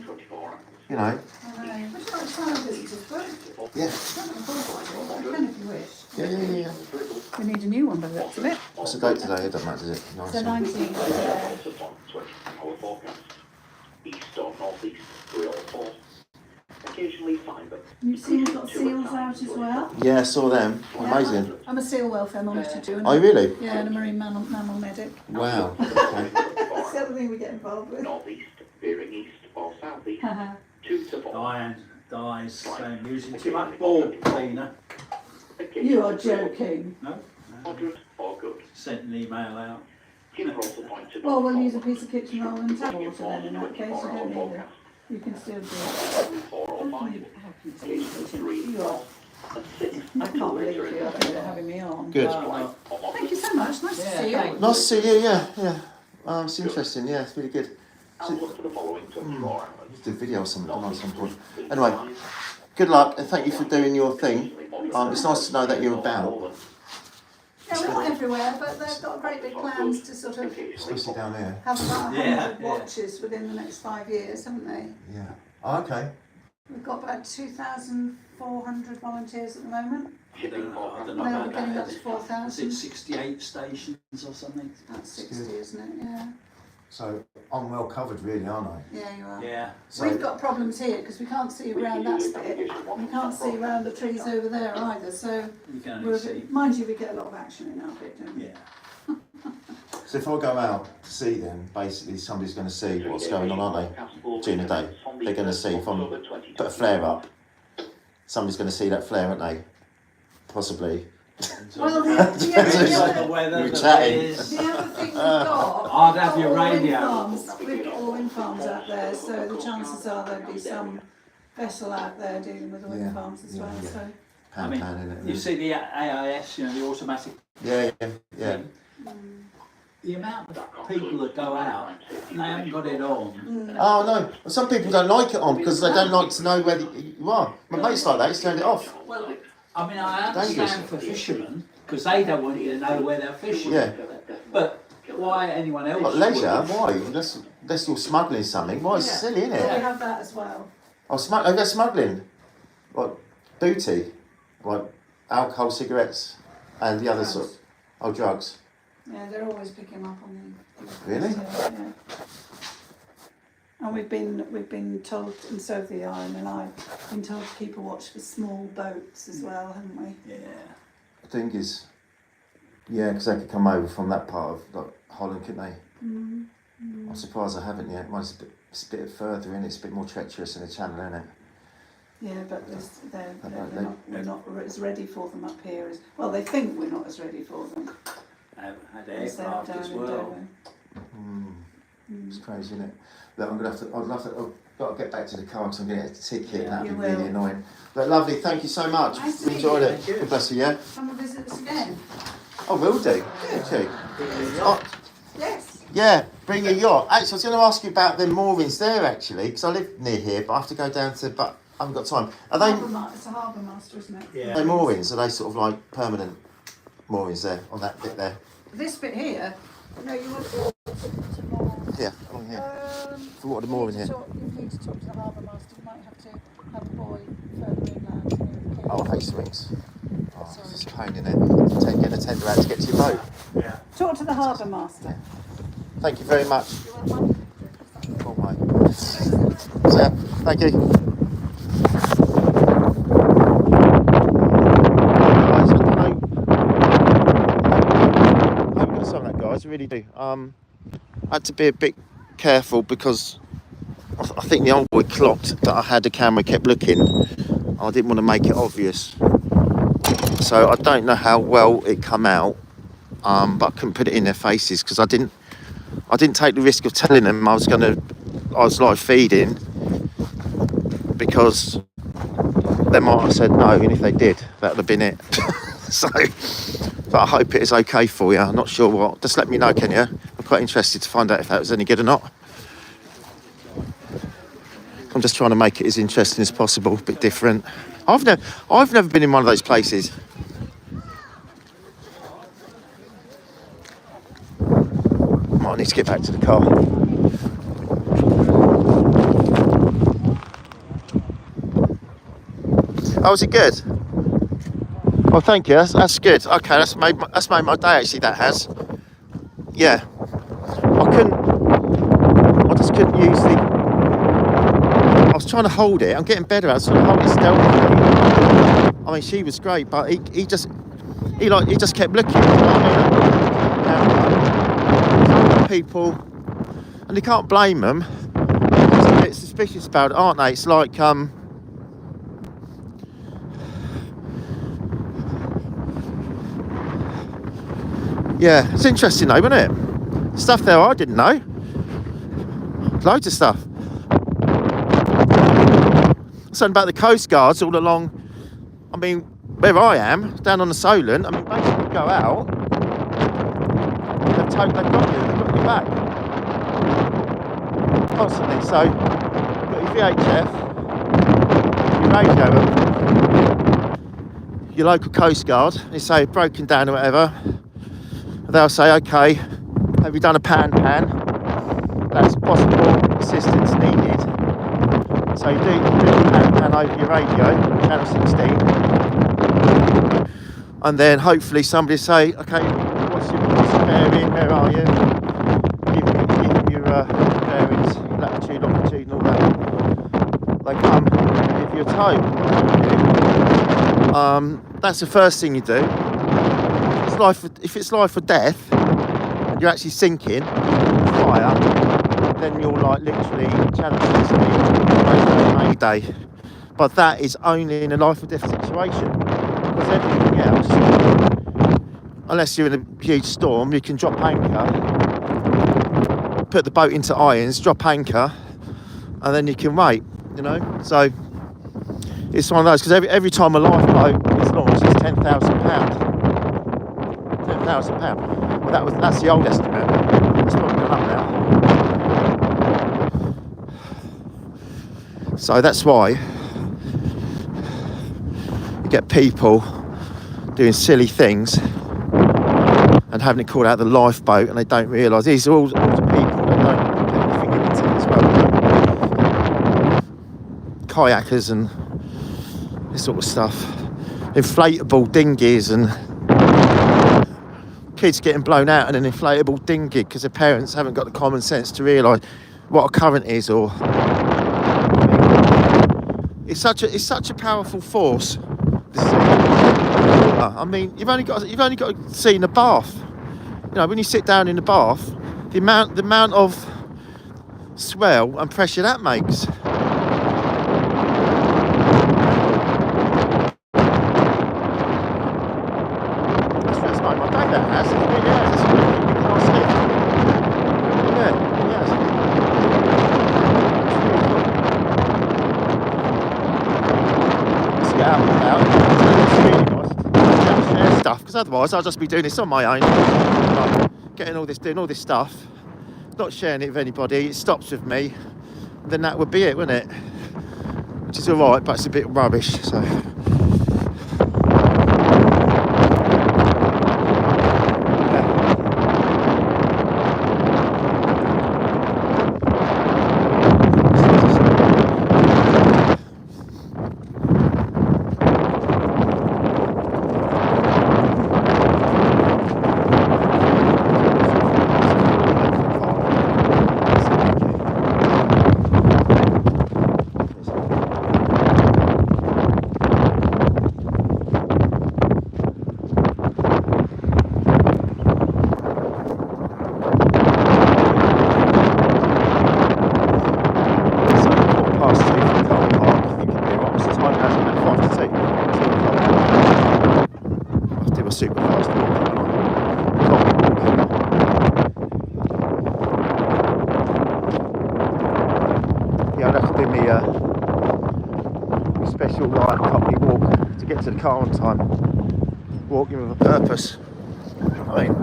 Speaker 1: you know,
Speaker 2: I know. Would you like to try and visit us both?
Speaker 1: yeah,
Speaker 2: I can if you wish.
Speaker 1: yeah.
Speaker 2: We need a new one by the looks of it.
Speaker 1: What's the date today? It doesn't matter, does it?
Speaker 2: So 19.
Speaker 5: East or northeast, 3 or 4. Occasionally 5.
Speaker 2: You've seen we've got seals out as well.
Speaker 1: Yeah, I saw them. Amazing.
Speaker 2: I'm a seal welfare monitor too.
Speaker 1: Are you really?
Speaker 2: Yeah, and a marine mammal medic.
Speaker 1: Wow. Okay.
Speaker 2: That's the other thing we get involved with.
Speaker 5: Northeast, veering east or southeast,
Speaker 2: Haha.
Speaker 5: 2 to 4.
Speaker 4: Diane dies saying using too much ball cleaner.
Speaker 2: You are joking.
Speaker 4: No?
Speaker 5: Moderate or good.
Speaker 4: Sent an email out.
Speaker 5: Give her also point to
Speaker 2: Well, we'll use a piece of kitchen roll and tap water then in that case. You don't need it. You can still do it.
Speaker 5: 4 or 5.
Speaker 2: How can you say you are? I can't believe you. I think they're having me on.
Speaker 1: Good.
Speaker 2: Thank you so much. Nice to see you.
Speaker 1: Nice to see you. Yeah. It's interesting. Yeah, it's really good.
Speaker 5: I'll look for the following 24 hours.
Speaker 1: Do a video or something at some point. Anyway, good luck and thank you for doing your thing. It's nice to know that you're about.
Speaker 2: Yeah, we're not everywhere, but they've got great big plans to sort of
Speaker 1: Especially down there.
Speaker 2: have about 100
Speaker 4: Yeah.
Speaker 2: watches within the next 5 years, haven't they?
Speaker 1: Yeah. Oh, okay.
Speaker 2: We've got about 2,400 volunteers at the moment.
Speaker 4: I don't know
Speaker 2: Now
Speaker 4: about
Speaker 2: we're getting
Speaker 4: that.
Speaker 2: up to
Speaker 4: Is it
Speaker 2: 4,000.
Speaker 4: 68 stations or something?
Speaker 2: About 60, isn't it? Yeah.
Speaker 1: So I'm well covered, really, aren't I?
Speaker 2: Yeah, you are.
Speaker 4: Yeah.
Speaker 1: So
Speaker 2: We've got problems here because we can't see around that bit. We can't see around the trees over there either. So,
Speaker 4: You can
Speaker 2: we're
Speaker 4: only
Speaker 2: a bit,
Speaker 4: see.
Speaker 2: mind you, we get a lot of action in our bit, don't we?
Speaker 4: Yeah.
Speaker 1: So if I go out to see them, basically somebody's going to see what's going on, aren't they? During the day, they're going to see if I'm put a flare up. Somebody's going to see that flare, aren't they? Possibly.
Speaker 2: Well,
Speaker 4: Depends on the weather,
Speaker 1: We're
Speaker 4: the
Speaker 1: chatting.
Speaker 4: breeze.
Speaker 2: the other thing we've got,
Speaker 4: I'd have your
Speaker 2: we've got all
Speaker 4: radio.
Speaker 2: wind farms. We've got all wind farms out there, so the chances are there'll be some vessel out there dealing with the wind
Speaker 1: Yeah,
Speaker 2: farms as
Speaker 1: yeah,
Speaker 2: well.
Speaker 1: yeah.
Speaker 2: So,
Speaker 4: I mean,
Speaker 1: Pan,
Speaker 4: you see the AIS, you know, the automatic.
Speaker 1: yeah.
Speaker 4: The amount of people that go out, and they haven't got it on.
Speaker 1: Oh no, well, some people don't like it on because they don't like to know where you are. My mate's like that, he's turned it off.
Speaker 4: Well, I mean, I
Speaker 1: Dangerous.
Speaker 4: understand for fishermen, because they don't want you to know where they're fishing.
Speaker 1: Yeah.
Speaker 4: But why anyone else?
Speaker 1: But leisure,
Speaker 4: would?
Speaker 1: why? Unless you're smuggling something, why? It's
Speaker 2: yeah.
Speaker 1: silly, isn't
Speaker 2: So we
Speaker 1: it?
Speaker 2: have that as well.
Speaker 1: They're smuggling, like booty, like alcohol, cigarettes, and the other sort of drugs.
Speaker 2: Yeah, they're always picking up on the.
Speaker 1: Really?
Speaker 2: Yeah. And we've been told, and so have the Iron and I've been told to keep a watch for small boats as well, haven't we?
Speaker 4: Yeah.
Speaker 1: The thing is, yeah, because they could come over from that part of like Holland, couldn't they? I'm surprised I haven't yet. Mine's it's a bit further in. It's a bit more treacherous in the channel, isn't it?
Speaker 2: Yeah, but we're not as ready for them up here as well. They think we're not as ready for them
Speaker 4: Had
Speaker 2: as they are
Speaker 4: aircraft
Speaker 2: down
Speaker 4: as
Speaker 2: in
Speaker 4: well.
Speaker 2: Dover.
Speaker 1: It's crazy, isn't it? Look, I've got to get back to the car because I'm going to get a ticket.
Speaker 4: Yeah.
Speaker 1: That'd be
Speaker 2: You
Speaker 1: really
Speaker 2: will.
Speaker 1: annoying. But lovely, thank you so much.
Speaker 2: Nice to
Speaker 1: We
Speaker 2: meet
Speaker 1: enjoyed
Speaker 2: you.
Speaker 1: it.
Speaker 4: Thank you.
Speaker 1: God bless you, yeah?
Speaker 2: Come and visit us again.
Speaker 1: I will do. Thank you. Oh,
Speaker 2: Yes.
Speaker 1: yeah, bring your yacht. Actually, I was going to ask you about the moorings there, actually, because I live near here, but I have to go down to, but I haven't got time. Are they,
Speaker 2: It's a harbour master, isn't it?
Speaker 4: Yeah.
Speaker 1: are they moorings? Are they sort of like permanent moorings there, on that bit there?
Speaker 2: This bit here. No, you want to more.
Speaker 1: Yeah, along here. So what are the mooring here?
Speaker 2: You need to talk to the harbour master. You might have to have a boy further inland.
Speaker 1: Oh, Hastings. Oh, it's a pain, isn't it? Getting a tender out to get to your boat.
Speaker 4: Yeah.
Speaker 2: Talk to the harbour master.
Speaker 1: Thank you very much.
Speaker 2: You want one?
Speaker 1: Oh my. So, yeah, thank you. Guys, I don't know. I hope you got some of that, guys. I really do. I had to be a bit careful because I think the old boy clocked that I had the camera, kept looking. I didn't want to make it obvious. So I don't know how well it come out, but I couldn't put it in their faces because I didn't take the risk of telling them I was live feeding because they might have said no, and if they did, that would have been it. So, but I hope it is okay for you. I'm not sure what. Just let me know, can you? I'm quite interested to find out if that was any good or not. I'm just trying to make it as interesting as possible, a bit different. I've never been in one of those places. Might need to get back to the car. Oh, was it good? Oh, thank you. That's good. Okay, that's made my day. Actually, that has. Yeah. I just couldn't use the. I was trying to hold it. I'm getting better. I was trying to hold it stealthily. I mean, she was great, but he just kept looking. You know what I mean? People, and you can't blame them. They're a bit suspicious about it, aren't they? It's like yeah, it's interesting though, isn't it? Stuff there I didn't know. Loads of stuff. Something about the coast guards all along. I mean, where I am, down on the Solent. I mean, basically, you go out. They've got your back constantly. So, you've got your VHF, your radio, your local coast guard. They say broken down or whatever. They'll say, okay, have you done a pan? That's possible assistance needed. So you do pan over your radio, channel 16, and then hopefully somebody say, okay, what's your bearing, where are you? Give them your bearings, latitude, longitude and all that. They come and give you a tow. That's the first thing you do. If it's life or death, and you're actually sinking, fire, then you're like literally channel 16, Mayday. But that is only in a life or death situation. Because everything else, unless you're in a huge storm, you can drop anchor, put the boat into irons, drop anchor, and then you can wait, you know. So it's one of those, because every time a lifeboat is launched, it's £10,000. £10,000. Well, that's the old estimate. It's probably gone up now. So that's why you get people doing silly things and having it called out the lifeboat, and they don't realise these are all the people that don't put anything into it as well. Kayakers and this sort of stuff, inflatable dinghies, and kids getting blown out in an inflatable dinghy because their parents haven't got the common sense to realise what a current is, or it's such a powerful force. The sea. I mean, you've only got to see in the bath. You know, when you sit down in the bath, the amount of swell and pressure that makes. That's made my day, that has. It really has. It's really nice lift. Yeah, it has. Let's get out and about. It's really nice. Let's share stuff, because otherwise I'll just be doing this on my own. Like, doing all this stuff, not sharing it with anybody. It stops with me. Then that would be it, wouldn't it? Which is alright, but it's a bit rubbish, so. Super fast walking on. Yeah, I'd have to do me special like company walk to get to the car on time. Walking with a purpose. I mean,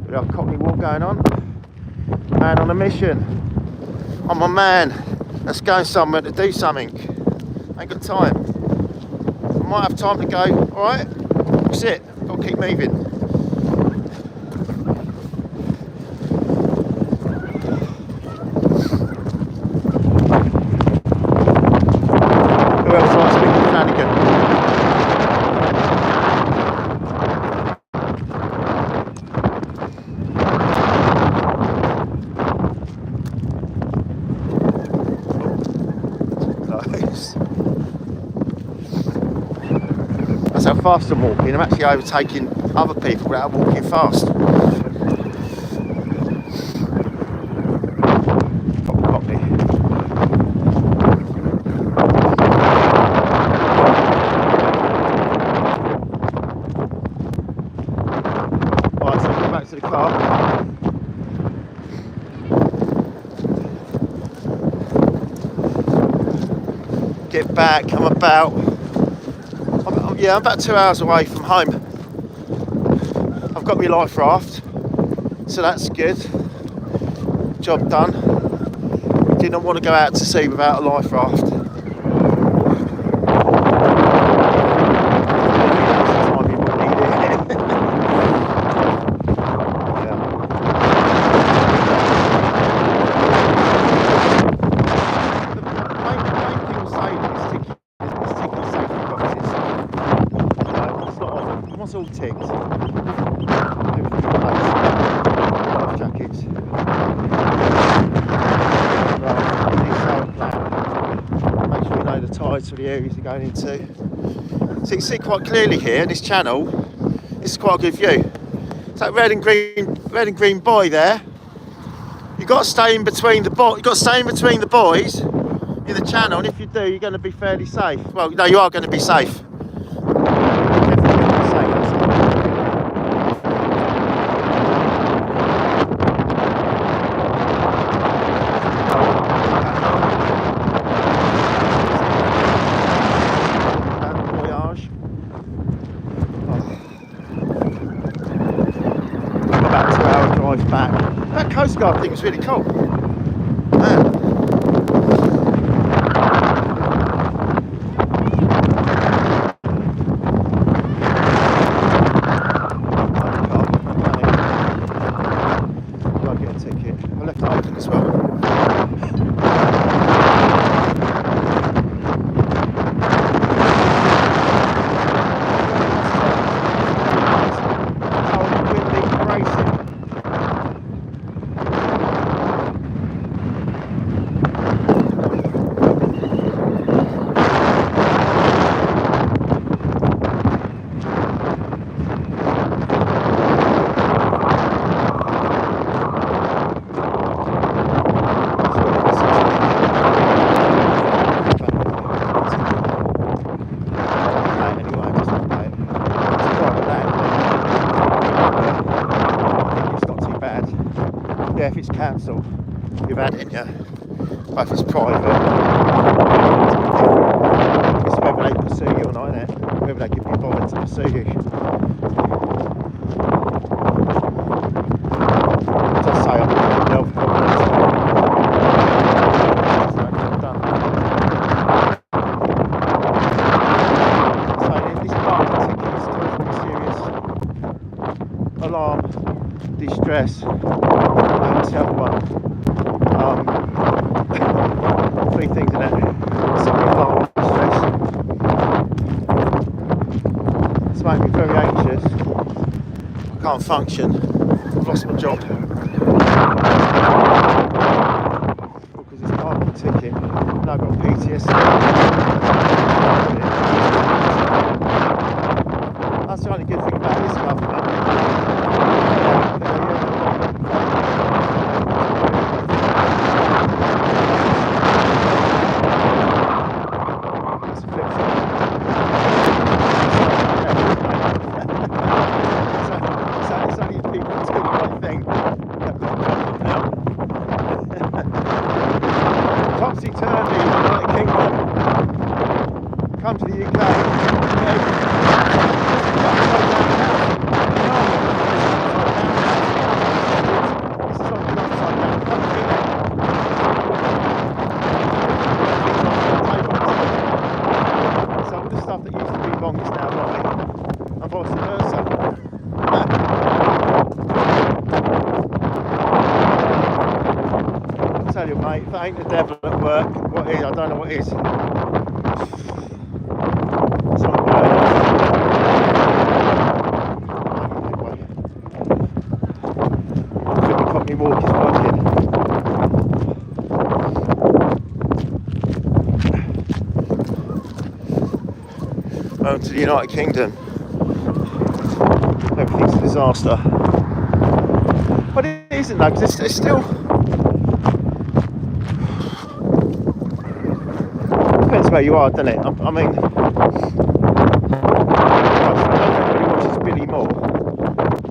Speaker 1: we have a company walk going on. Man on a mission. I'm a man. Let's go somewhere to do something. Ain't got time. I might have time to go, alright? That's it. Got to keep moving. Who else likes Mickey Flanagan? That's how fast I'm walking. I'm actually overtaking other people that are walking fast. Copy. Right, so go back to the car. Get back, I'm about 2 hours away from home. I've got my life raft, so that's good. Job done. Didn't want to go out to sea without a life raft. sides for the areas they're going into. So you can see quite clearly here in this channel. This is quite a good view. It's that red and green buoy there. You've got to stay in between the buoys in the channel, and if you do, you're going to be fairly safe. Well, no, you are going to be safe. Definitely going to be safe. About 2 hour drive back. That Coast Guard thing was really cool. Man. I'll get a ticket. I left it open as well. Yeah, if it's cancelled, you've had it, yeah. But if it's private, it's whether they pursue you or not, isn't it? Whether they can be bothered to pursue you. Just say I'm going to help. So this parking ticket is causing serious alarm, distress. That's the other one. 3 things in it. Something alarm, stress. It's making me very anxious. I can't function. I've lost my job. Because it's parking ticket. And I've got PTSD. That's the only good thing about this government. Topsy-turvy, United Kingdom. Come to the UK. So all the stuff that used to be wrong is now right, and vice versa. I'll tell you, mate, if that ain't the devil at work, what is? I don't know what is. It's not working. I think the company walk is working. To the United Kingdom. Everything's a disaster. But it isn't though, because it's still... Depends where you are, doesn't it? I mean... Everybody watches Billy Moore.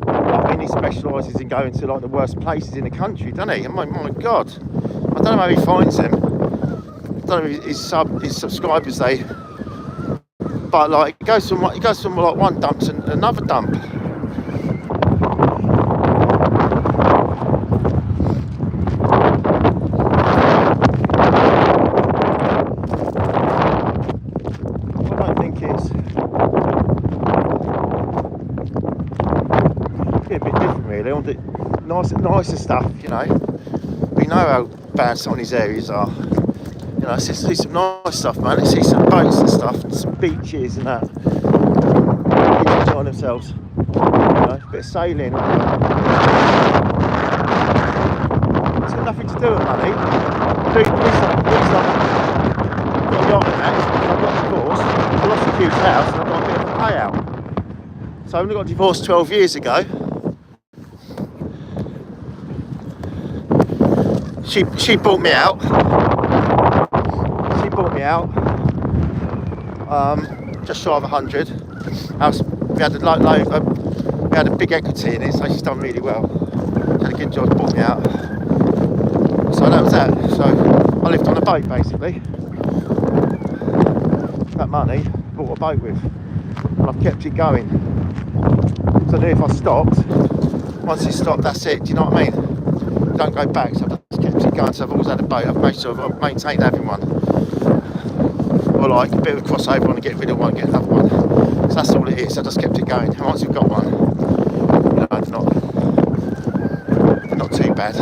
Speaker 1: I mean, he specialises in going to like the worst places in the country, doesn't he? And my God. I don't know how he finds them. I don't know his subscribers, they... But like it goes from like one dump to another dump. I don't think it's a bit different really. I want it nicer stuff, you know. We know how bad some of these areas are. You know, let's see some nice stuff, man. Let's see some boats and stuff, some beaches and that. People enjoying themselves. You know, a bit of sailing. It's got nothing to do with money. Do something. Got a yacht and that. huge house and I've got a bit of a payout. So I only got divorced 12 years ago. She bought me out. She bought me out. Just shy of 100. We had a big equity in it, so she's done really well. She had a good job, bought me out. So that was that. So I lived on a boat basically. That money, bought a boat with, and I've kept it going. So I knew if I stopped, once it stopped, that's it. Do you know what I mean? Don't go back. So I've just kept it going. So I've always had a boat. I've made sure I've maintained having one. Or like a bit of a crossover one and get rid of one, get another one. So that's all it is. I just kept it going. And once you've got one, you know, it's not too bad.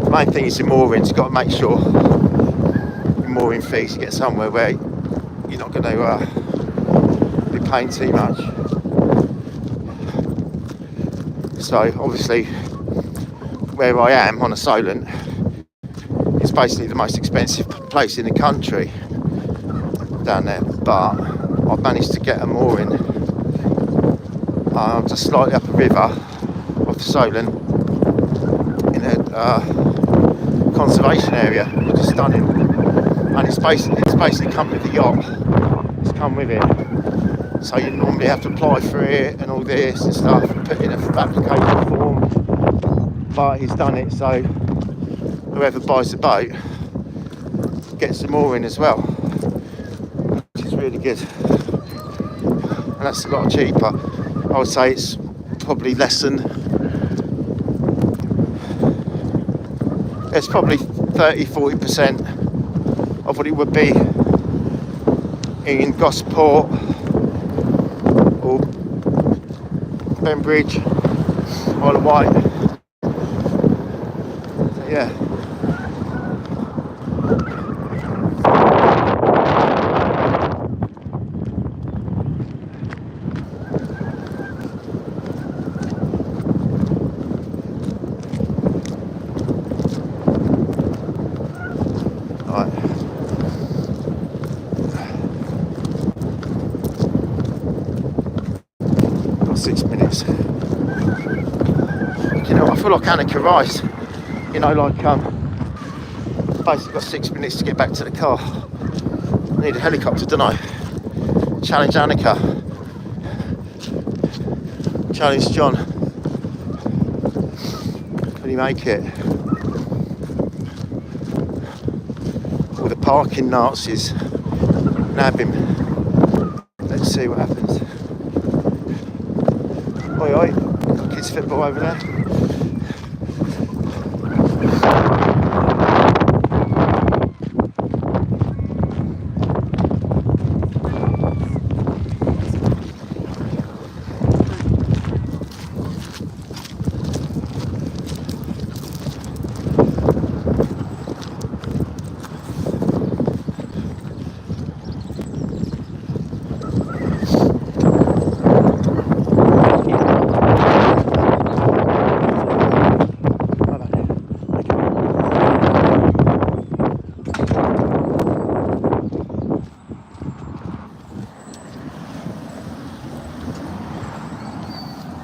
Speaker 1: The main thing is the moorings. You've got to make sure your mooring fees, you get somewhere where you're not going to be paying too much. So obviously where I am on a Solent, it's basically the most expensive place in the country down there, but I've managed to get a mooring just slightly up a river off the Solent in a conservation area, which is stunning, and it's basically come with the yacht. It's come with it, so you normally have to apply for it and all this and stuff, and put in an application form, but he's done it, so whoever buys the boat gets the mooring as well, which is really good, and that's a lot cheaper. I would say it's probably less than, it's probably 30-40% of what it would be in Gosport or Benbridge, Isle of Wight. So, yeah. Got 6 minutes. You know, I feel like Annika Rice. You know, like basically got 6 minutes to get back to the car. I need a helicopter, don't I? Challenge Annika. Challenge John. Can he make it? All the parking Nazis nab him. Let's see what happens. Oi oi, kids football over there.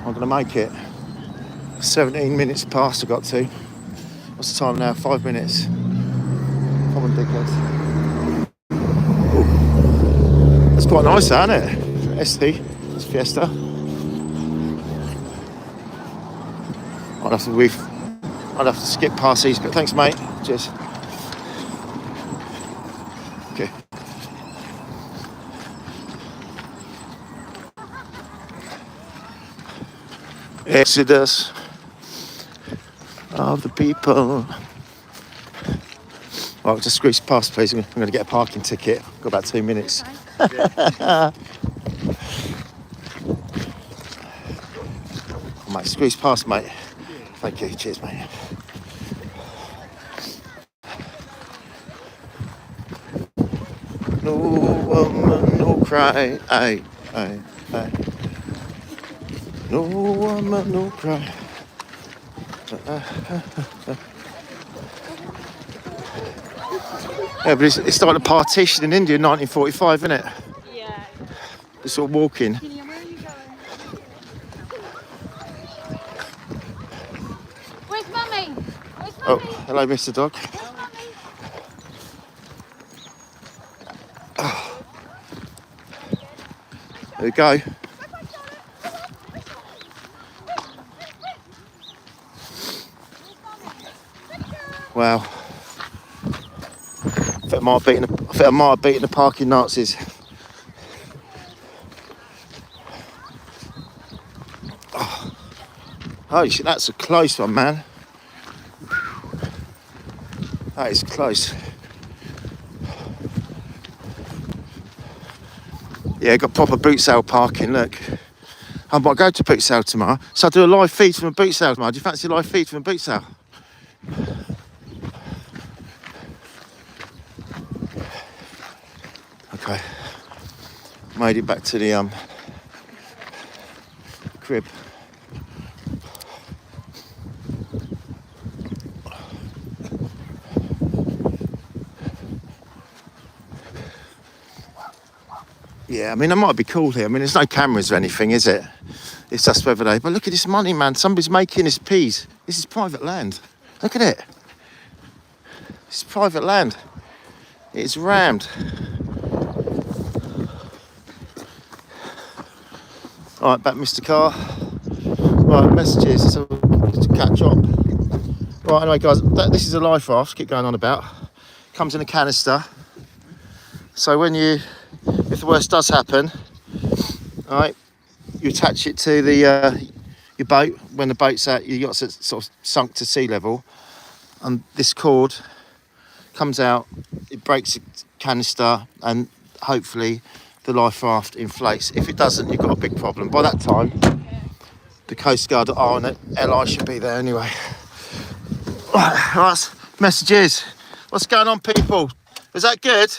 Speaker 1: I'm going to make it. 17 minutes past I got to. What's the time now? 5 minutes. Come on, dickheads. Ooh. That's quite nice, isn't it? ST. It's Fiesta. I'd have to skip past these, but thanks, mate. Cheers. Okay. Exodus of the people. Well, just squeeze past, please. I'm going to get a parking ticket. I've got about 2 minutes. Oh, mate, squeeze past, mate. Thank you. Cheers, mate. No woman, no cry. Aye. Hey, hey. No woman, no cry. Yeah, but it's like the partition in India in 1945, isn't it?
Speaker 3: Yeah.
Speaker 1: The sort of walking.
Speaker 3: Where are you going? Where's Mummy? Where's
Speaker 1: Oh,
Speaker 3: Mummy?
Speaker 1: hello, Mr. Dog.
Speaker 3: Where's Mummy?
Speaker 1: There we go. Wow. I think I might have beaten the parking Nazis. Holy shit, that's a close one, man. That is close. Yeah, got proper boot sale parking, look. I might go to boot sale tomorrow. So I'll do a live feed from a boot sale tomorrow. Do you fancy a live feed from a boot sale? Okay. Made it back to the crib. Yeah, I mean, it might be cool here. I mean, there's no cameras or anything, is it? It's just whether they... But look at this money, man. Somebody's making this peas. This is private land. Look at it. It's private land. It's rammed. All right, back Mr. Car. Right, messages to catch up. Right, anyway, guys, this is a life raft. Keep going on about. Comes in a canister. So when if the worst does happen, all right, you attach it to the your boat. When the boat's at, you got sort of sunk to sea level, and this cord comes out. It breaks the canister, and hopefully the life raft inflates. If it doesn't, you've got a big problem. By that time, the Coast Guard are on it. LI should be there anyway. Right, messages. What's going on, people? Is that good?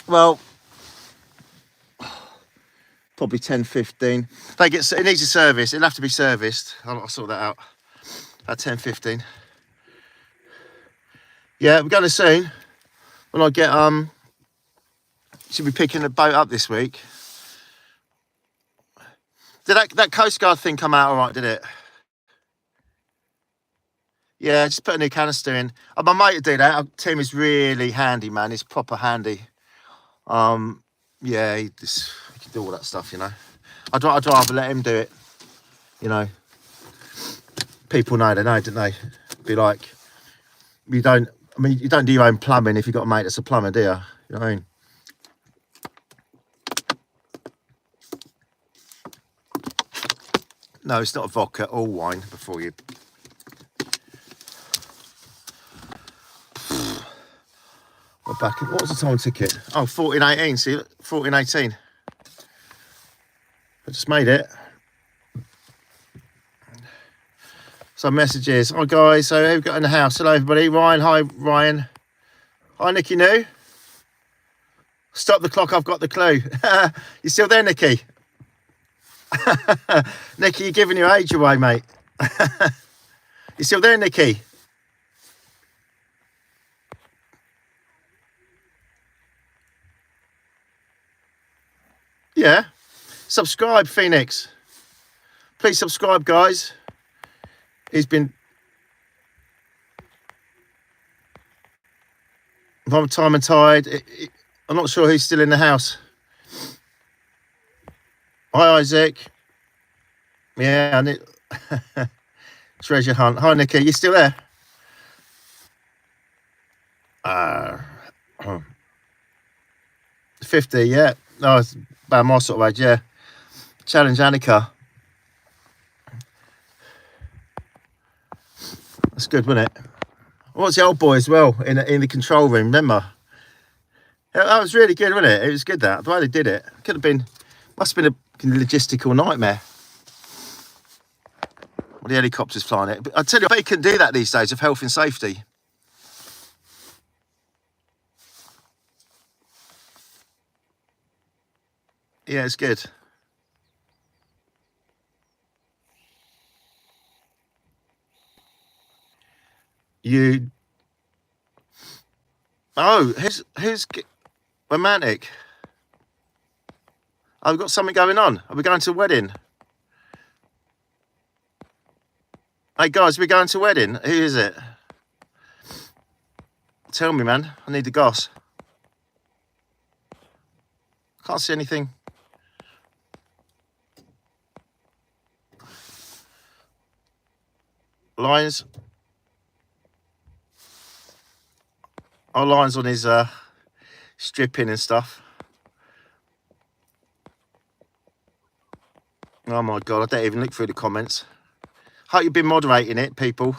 Speaker 1: Well, probably 10:15. It needs a service. It'll have to be serviced. I'll sort that out. At 10:15. Yeah, we're going soon. When I get should be picking the boat up this week. Did that Coast Guard thing come out all right? Did it? Yeah, just put a new canister in. My mate would do that. Tim is really handy, man. He's proper handy. Yeah, he can do all that stuff, you know. I'd rather let him do it, you know. People know, don't they? Be like, you don't do your own plumbing if you've got a mate that's a plumber, do you? You know what I mean? No, it's not a vodka, all wine before you... We're back. What was the time ticket? Oh, 14:18. See, 14:18. I just made it. Some messages. Hi guys, so who have we got in the house? Hello everybody. Ryan, hi Ryan. Hi Nikki New. Stop the clock, I've got the clue. You still there, Nikki? Nikki, you're giving your age away, mate. You still there, Nikki? Yeah. Subscribe, Phoenix. Please subscribe, guys. He's been... If I'm time and tired, I'm not sure who's still in the house. Hi, Isaac. Yeah, Treasure Hunt. Hi, Nikki. You still there? 50, yeah. No, it's about my sort of age, yeah. Challenge Annika. That's good, wasn't it? What's the old boy as well in the control room? Remember? That was really good, wasn't it? It was good that the way they did it. Could have been, must have been a logistical nightmare. Well, the helicopters flying it. But I tell you, I bet you couldn't do that these days of health and safety. Yeah, it's good. You. Oh, who's romantic? Oh, we've got something going on. Are we going to a wedding? Hey guys, we're going to a wedding. Who is it? Tell me, man. I need the goss. Can't see anything. Lines. Our lines on his stripping and stuff. Oh my god, I don't even look through the comments. Hope you've been moderating it, people.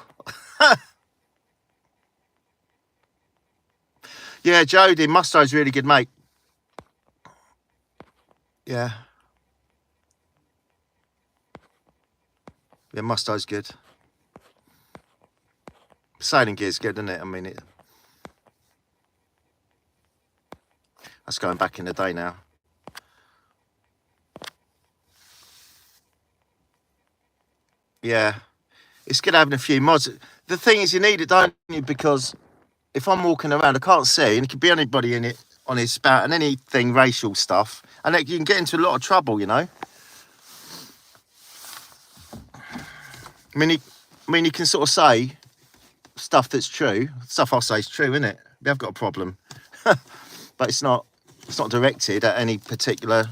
Speaker 1: Yeah, Jody, Musto's really good, mate. Yeah. Yeah, Musto's good. Sailing gear's good, isn't it? I mean, that's going back in the day now. Yeah. It's good having a few mods. The thing is, you need it, don't you? Because if I'm walking around, I can't see, and it could be anybody in it on his spout and anything racial stuff, and you can get into a lot of trouble, you know. I mean, you can sort of say stuff that's true. Stuff I say is true, isn't it? We have got a problem, but it's not directed at any particular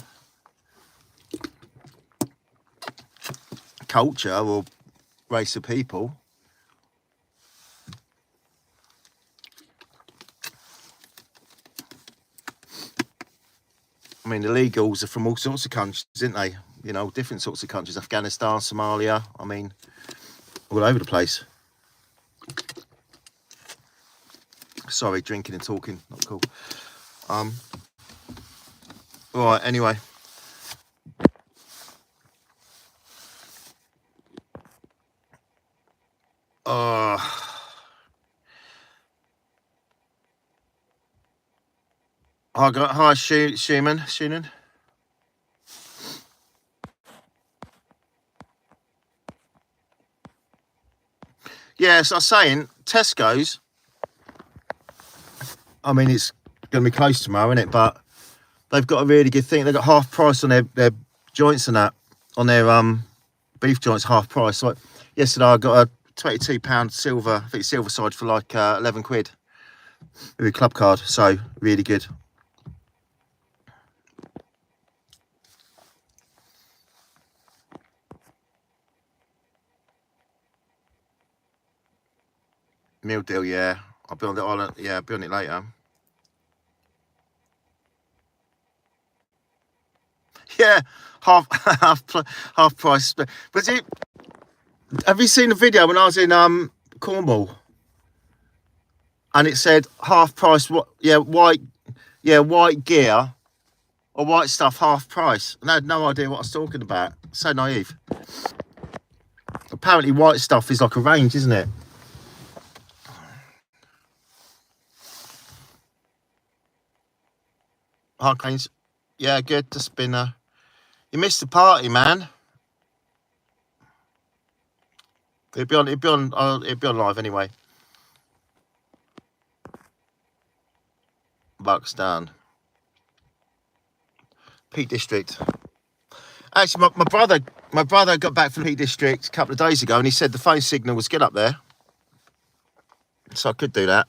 Speaker 1: culture or race of people. I mean, the illegals are from all sorts of countries, aren't they? You know, different sorts of countries. Afghanistan, Somalia. I mean, all over the place. Sorry, drinking and talking. Not cool. Right, anyway. Hi, Schumann. Yes, I was saying, Tesco's, I mean, it's going to be close tomorrow, isn't it? But they've got a really good thing. They've got half price on their joints and that, on their beef joints, half price. Like yesterday, I got a £22 silver, I think silver side for like 11 quid with a club card. So, really good. Meal deal, yeah. I'll be on the island. Yeah, I'll be on it later. Yeah, half price. But have you seen the video when I was in Cornwall? And it said half price. What? Yeah, white gear or white stuff half price. And I had no idea what I was talking about. So naive. Apparently, white stuff is like a range, isn't it? Hurricanes. Yeah, good. Just been you missed the party, man. It'd be on live anyway. Buxton, Peak District. Actually, my brother got back from Peak District a couple of days ago, and he said the phone signal was good up there, so I could do that.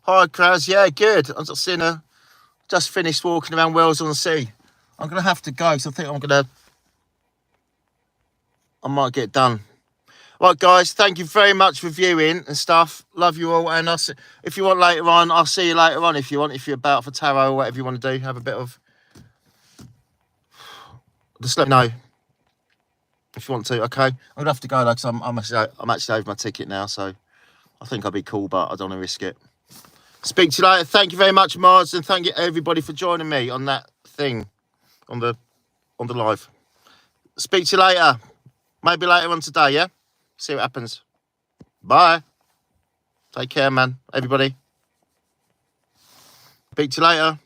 Speaker 1: Hi, Kraz. Yeah, good. I'm just finished walking around Wells on the Sea. I'm gonna have to go because I think I might get done. Right, guys. Thank you very much for viewing and stuff. Love you all, and if you want later on, I'll see you later on if you want. If you're about for tarot or whatever you want to do, have a bit of. Just let me know if you want to. Okay, I'm gonna have to go though because I'm actually over my ticket now, so I think I'll be cool, but I don't want to risk it. Speak to you later. Thank you very much, Mars, and thank you everybody for joining me on that thing, on the live. Speak to you later. Maybe later on today, yeah? See what happens. Bye. Take care, man. Everybody. Speak to you later.